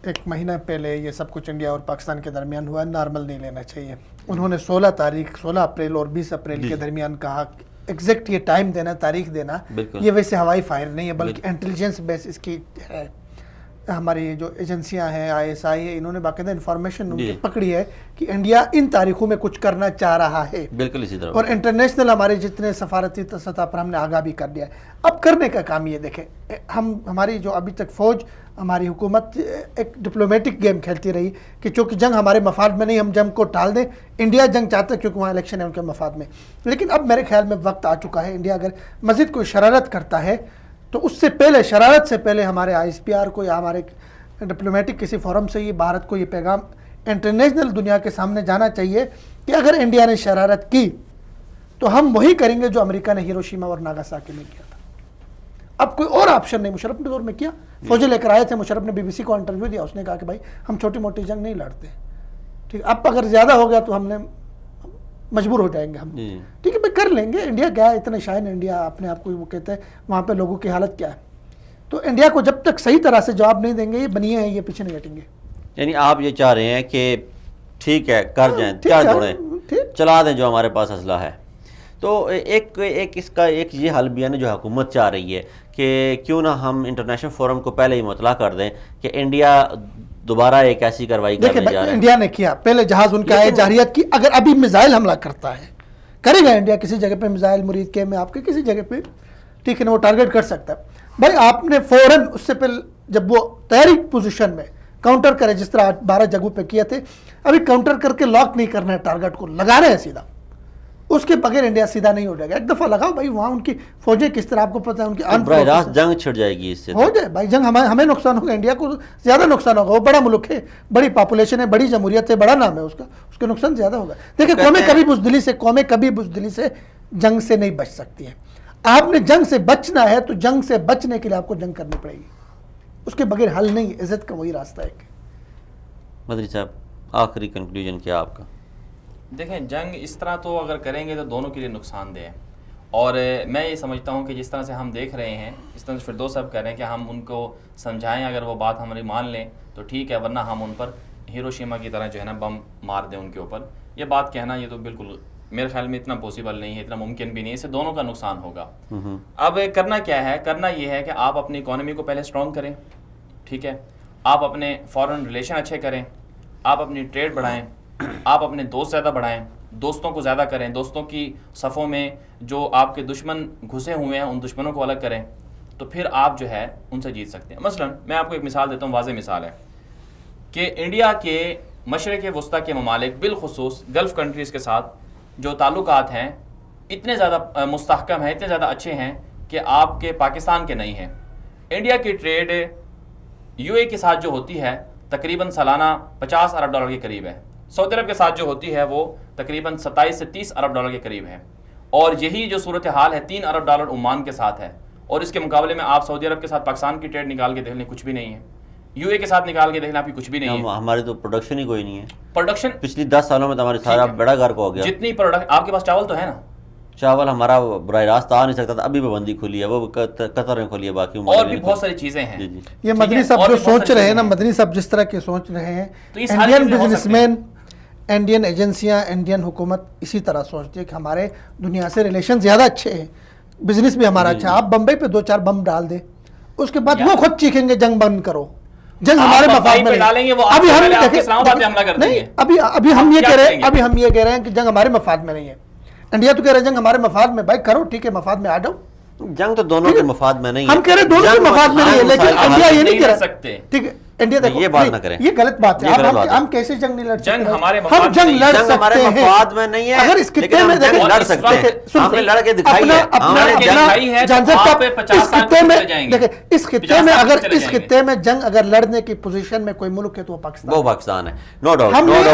1 مہینہ پہلے یہ سب کچھ انڈیا اور پاکستان کے درمیان ہوا, نارمل نہیں لینا چاہیے. انہوں نے 16 اپریل اور 20 اپریل کے درمیان کہا, ایگزیکٹ یہ ٹائم دینا, تاریخ دینا, یہ ویسے ہوائی فائر نہیں ہے بلکہ انٹیلیجنس بیس اس کی ہے. ہماری جو ایجنسیاں ہیں, ISI ہے, انہوں نے باقاعدہ انفارمیشن پکڑی ہے کہ انڈیا ان تاریخوں میں کچھ کرنا چاہ رہا ہے. بالکل اسی طرح. اور انٹرنیشنل ہمارے جتنے سفارتی سطح پر ہم نے آگاہ بھی کر دیا ہے. اب کرنے کا کام یہ دیکھیں, ہماری جو ابھی تک فوج, ہماری حکومت ایک ڈپلومیٹک گیم کھیلتی رہی کہ چونکہ جنگ ہمارے مفاد میں نہیں, ہم جنگ کو ٹال دیں. انڈیا جنگ چاہتا ہے کیونکہ وہاں الیکشن ہے ان کے مفاد میں. لیکن اب میرے خیال میں وقت آ چکا ہے, انڈیا اگر مزید کوئی شرارت کرتا ہے تو اس سے پہلے, شرارت سے پہلے ہمارے ISPR کو یا ہمارے ڈپلومیٹک کسی فورم سے یہ بھارت کو یہ پیغام انٹرنیشنل دنیا کے سامنے جانا چاہیے کہ اگر انڈیا نے شرارت کی تو ہم وہی کریں گے جو امریکہ نے ہیروشیما اور ناگاساکی میں کیا تھا. اب کوئی اور آپشن نہیں. مشرف نے دور میں کیا, فوجی لے کر آئے تھے, مشرف نے BBC کو انٹرویو دیا, اس نے کہا کہ بھائی ہم چھوٹی موٹی جنگ نہیں لڑتے. ٹھیک, اب اگر زیادہ ہو گیا تو ہم نے مجبور ہو جائیں گے ہم. ٹھیک ہے بھائی, کر لیں گے. انڈیا کیا ہے, اتنے شائن انڈیا اپنے آپ کو, وہ کہتے ہیں وہاں پہ لوگوں کی حالت کیا ہے. تو انڈیا کو جب تک صحیح طرح سے جواب نہیں دیں گے, یہ بنیے ہیں, یہ پیچھے نہیں ہٹیں گے. یعنی آپ یہ چاہ رہے ہیں کہ ٹھیک ہے کر جائیں, کیا چھوڑیں, چلا دیں جو ہمارے پاس اسلحہ ہے. تو ایک اس کا ایک یہ حل بھی ہے نا جو حکومت چاہ رہی ہے کہ کیوں نہ ہم انٹرنیشنل فورم کو پہلے ہی مطلع کر دیں کہ انڈیا دوبارہ ایک ایسی کارروائی کرنے جا رہا ہے. انڈیا نے کیا, پہلے جہاز ان کا ہے, جارحیت کی. اگر ابھی میزائل حملہ کرتا ہے, کرے گا انڈیا کسی جگہ پہ میزائل, مرید کے میں آپ کے کسی جگہ پہ, ٹھیک ہے نا, وہ ٹارگٹ کر سکتا ہے. بھائی آپ نے فوراً اس سے پہلے جب وہ تیاری پوزیشن میں کاؤنٹر کرے, جس طرح 12 جگہوں پہ کیے تھے, ابھی کاؤنٹر کر کے لاک نہیں کرنا ہے, ٹارگٹ کو لگا رہے ہیں سیدھا. اس کے بغیر انڈیا سیدھا نہیں ہو جائے گا. ایک دفعہ لگاؤ بھائی, وہاں ان کی فوجیں کس طرح, آپ کو پتہ ہے ان کی براہ راست جنگ چھڑ جائے گی, اس سے ہو جائے بھائی جنگ. ہمیں نقصان ہوگا, انڈیا کو زیادہ نقصان ہوگا. وہ بڑا ملک ہے, بڑی پاپولیشن ہے, بڑی جمہوریت ہے, بڑا نام ہے اس کا, اس کے نقصان زیادہ ہوگا. دیکھیں قومیں کبھی بزدلی سے جنگ سے نہیں بچ سکتی ہیں. آپ نے جنگ سے بچنا ہے تو جنگ سے بچنے کے لیے آپ کو جنگ کرنی پڑے گی, اس کے بغیر حل نہیں. عزت کا وہی راستہ ہے. مدنی صاحب آخری کنکلوژن کیا آپ کا؟ دیکھیں جنگ اس طرح تو اگر کریں گے تو دونوں کے لیے نقصان دہ ہے. اور میں یہ سمجھتا ہوں کہ جس طرح سے ہم دیکھ رہے ہیں, اس طرح سے فردوس صاحب کہہ رہے ہیں کہ ہم ان کو سمجھائیں, اگر وہ بات ہماری مان لیں تو ٹھیک ہے, ورنہ ہم ان پر ہیروشیما کی طرح جو ہے نا بم مار دیں ان کے اوپر. یہ بات کہنا یہ تو بالکل میرے خیال میں اتنا پاسبل نہیں ہے, اتنا ممکن بھی نہیں ہے. اس سے دونوں کا نقصان ہوگا. اب کرنا کیا ہے, کرنا یہ ہے کہ آپ اپنی اکانومی کو پہلے اسٹرانگ کریں, ٹھیک ہے, آپ اپنے فارن ریلیشن اچھے کریں, آپ اپنی ٹریڈ بڑھائیں, آپ اپنے دوست زیادہ بڑھائیں, دوستوں کو زیادہ کریں, دوستوں کی صفوں میں جو آپ کے دشمن گھسے ہوئے ہیں ان دشمنوں کو الگ کریں, تو پھر آپ جو ہے ان سے جیت سکتے ہیں. مثلا میں آپ کو ایک مثال دیتا ہوں, واضح مثال ہے کہ انڈیا کے مشرق وسطیٰ کے ممالک بالخصوص گلف کنٹریز کے ساتھ جو تعلقات ہیں اتنے زیادہ مستحکم ہیں, اتنے زیادہ اچھے ہیں کہ آپ کے پاکستان کے نہیں ہیں. انڈیا کی ٹریڈ یو اے کے ساتھ جو ہوتی ہے تقریباً سالانہ 50 ارب ڈالر کے قریب ہے. سعودی عرب کے ساتھ جو ہوتی ہے وہ تقریباً 27 سے 30 ارب ڈالر کے قریب ہے. اور یہی جو صورتحال ہے 3 ارب ڈالر عمان کے ساتھ ہے. اور اس کے مقابلے میں آپ سعودی عرب کے ساتھ پاکستان کی ٹریڈ نکال کے دیکھ لیں کچھ بھی نہیں ہے. یو اے کے ساتھ نکال کے دیکھنا آپ کی کچھ بھی نہیں ہے. ہماری تو پروڈکشن ہی کوئی نہیں ہے. پروڈکشن پچھلی 10 سالوں میں تو ہماری سارا بڑا گھر کو ہو گیا. جتنی پروڈکٹ آپ کے پاس چاول تو ہے نا. چاول ہمارا براہ راست آ نہیں سکتا تھا, ابھی پابندی کھلی ہے, وہ قطر میں کھلی ہے, باقی اور بھی بہت ساری چیزیں ہیں. یہ مدنی صاحب جو سوچ رہے ہیں نا, مدنی صاحب جس طرح کے سوچ رہے ہیں, انڈین بزنس مین, انڈین ایجنسیاں, انڈین حکومت اسی طرح سوچتی ہے کہ ہمارے دنیا سے ریلیشن زیادہ اچھے ہیں, بزنس بھی ہمارا اچھا. آپ بمبئی پہ 2-4 بم ڈال دیں, اس کے بعد وہ خود چیخیں گے جنگ بند کرو, جنگ ہمارے مفاد میں نہیں. ابھی ہم یہ کہہ رہے ہیں کہ جنگ ہمارے مفاد میں نہیں ہے. انڈیا تو کہہ رہے ہیں جنگ ہمارے مفاد میں, بھائی کرو ٹھیک ہے, مفاد میں آ جاؤ. جنگ تو دونوں کے مفاد میں نہیں ہے, ہم کہہ رہے ہیں دونوں کے مفاد میں نہیں ہے, لیکن انڈیا یہ نہیں کہہ سکتے. ٹھیک ہے, انڈیا دیکھو یہ بات نہ کریں, یہ غلط بات ہے. ہم کیسے جنگ نہیں لڑ سکتے؟ جنگ ہمارے ہم جنگ لڑ سکتے ہیں, مفاد میں نہیں ہے, اگر اس خطے میں لڑ سکتے ہیں. ہم نے لڑ کے دکھائی ہے. اس خطے میں اگر اس خطے میں جنگ اگر لڑنے کی پوزیشن میں کوئی ملک ہے تو وہ پاکستان ہے. نو ڈاؤٹ,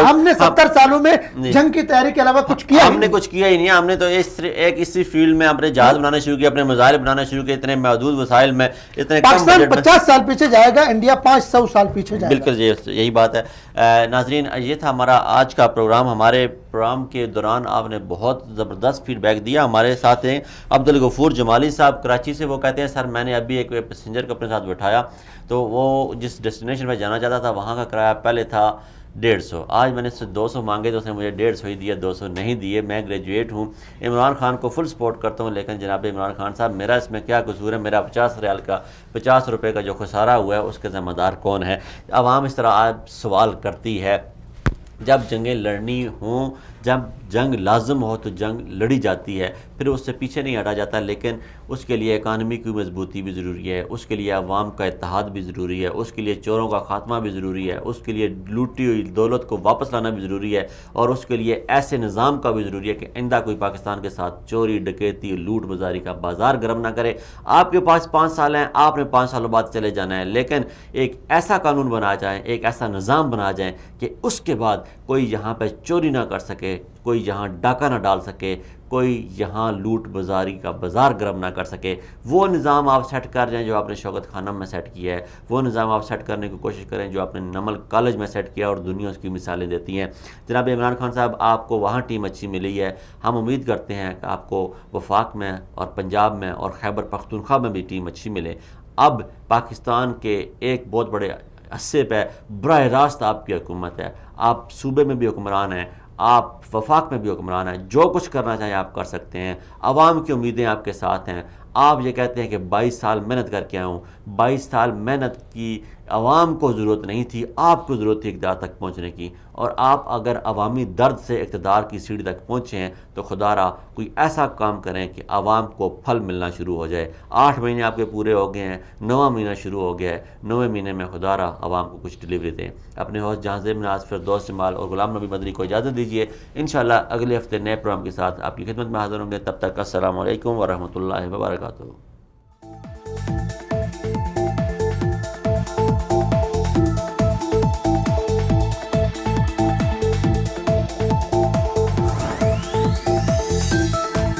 ہم نے 70 سالوں میں جنگ کی تیاری کے علاوہ کچھ کیا, ہم نے کچھ کیا ہی نہیں. ہم نے تو ایک اسی فیلڈ میں اپنے جہاز بنانے شروع کیے, اپنے میزائل بنانا شروع کیے, اتنے محدود وسائل میں, اتنے پاکستان 50 سال پیچھے جائے گا, انڈیا 500 سال پیچھے جائے گا. بالکل یہی بات ہے. ناظرین, یہ تھا ہمارا آج کا پروگرام. ہمارے پروگرام کے دوران آپ نے بہت زبردست فیڈ بیک دیا. ہمارے ساتھ ہیں عبدالغفور جمالی صاحب کراچی سے. وہ کہتے ہیں سر میں نے ابھی ایک پیسنجر کو اپنے ساتھ بٹھایا, تو وہ جس ڈیسٹینیشن پہ جانا چاہتا تھا وہاں کا کرایہ پہلے تھا 150, آج میں نے اس سے 200 مانگے تو اس نے مجھے 150 ہی دیا, 200 نہیں دیے. میں گریجویٹ ہوں, عمران خان کو فل سپورٹ کرتا ہوں, لیکن جناب عمران خان صاحب میرا اس میں کیا قصور ہے؟ میرا 50 ریال کا 50 روپے کا جو خسارہ ہوا ہے اس کے ذمہ دار کون ہے؟ عوام اس طرح آپ سوال کرتی ہے. جب جنگیں لڑنی ہوں, جب جنگ لازم ہو تو جنگ لڑی جاتی ہے, پھر اس سے پیچھے نہیں ہٹا جاتا. لیکن اس کے لیے اکانومی کی مضبوطی بھی ضروری ہے, اس کے لیے عوام کا اتحاد بھی ضروری ہے, اس کے لیے چوروں کا خاتمہ بھی ضروری ہے, اس کے لیے لوٹی ہوئی دولت کو واپس لانا بھی ضروری ہے, اور اس کے لیے ایسے نظام کا بھی ضروری ہے کہ آئندہ کوئی پاکستان کے ساتھ چوری, ڈکیتی, لوٹ بازاری کا بازار گرم نہ کرے. آپ کے پاس 5 سال ہیں, آپ نے 5 سالوں بعد چلے جانا ہے, لیکن ایک ایسا قانون بنا جائیں, ایک ایسا نظام بنا جائیں کہ اس کے بعد کوئی یہاں پہ چوری نہ کر سکے, کوئی یہاں ڈاکہ نہ ڈال سکے, کوئی یہاں لوٹ بازاری کا بازار گرم نہ کر سکے. وہ نظام آپ سیٹ کر جائیں جو آپ نے شوکت خانم میں سیٹ کیا ہے, وہ نظام آپ سیٹ کرنے کی کوشش کریں جو آپ نے نمل کالج میں سیٹ کیا, اور دنیا اس کی مثالیں دیتی ہیں. جناب عمران خان صاحب, آپ کو وہاں ٹیم اچھی ملی ہے, ہم امید کرتے ہیں کہ آپ کو وفاق میں اور پنجاب میں اور خیبر پختونخوا میں بھی ٹیم اچھی ملے. اب پاکستان کے ایک بہت بڑے عرصے پہ براہ راست آپ کی حکومت ہے, آپ صوبے میں بھی حکمران ہیں, آپ وفاق میں بھی حکمران ہیں, جو کچھ کرنا چاہیں آپ کر سکتے ہیں. عوام کی امیدیں آپ کے ساتھ ہیں. آپ یہ کہتے ہیں کہ 22 سال محنت کر کے آیا ہوں, 22 سال محنت کی عوام کو ضرورت نہیں تھی, آپ کو ضرورت تھی اقتدار تک پہنچنے کی, اور آپ اگر عوامی درد سے اقتدار کی سیڑھی تک پہنچے ہیں تو خدا را کوئی ایسا کام کریں کہ عوام کو پھل ملنا شروع ہو جائے. 8 مہینے آپ کے پورے ہو گئے ہیں, 9واں مہینہ شروع ہو گیا ہے, 9ویں مہینے میں خدا را عوام کو کچھ ڈلیوری دیں. اپنے ہوسٹ جہاں زیب ناز فردوس جمال اور غلام نبی مدنی کو اجازت دیجیے. انشاءاللہ اگلے ہفتے نئے پروگرام کے ساتھ آپ کی خدمت میں حاضر ہوں گے. تب تک السلام علیکم ورحمۃ اللہ وبرکاتہ.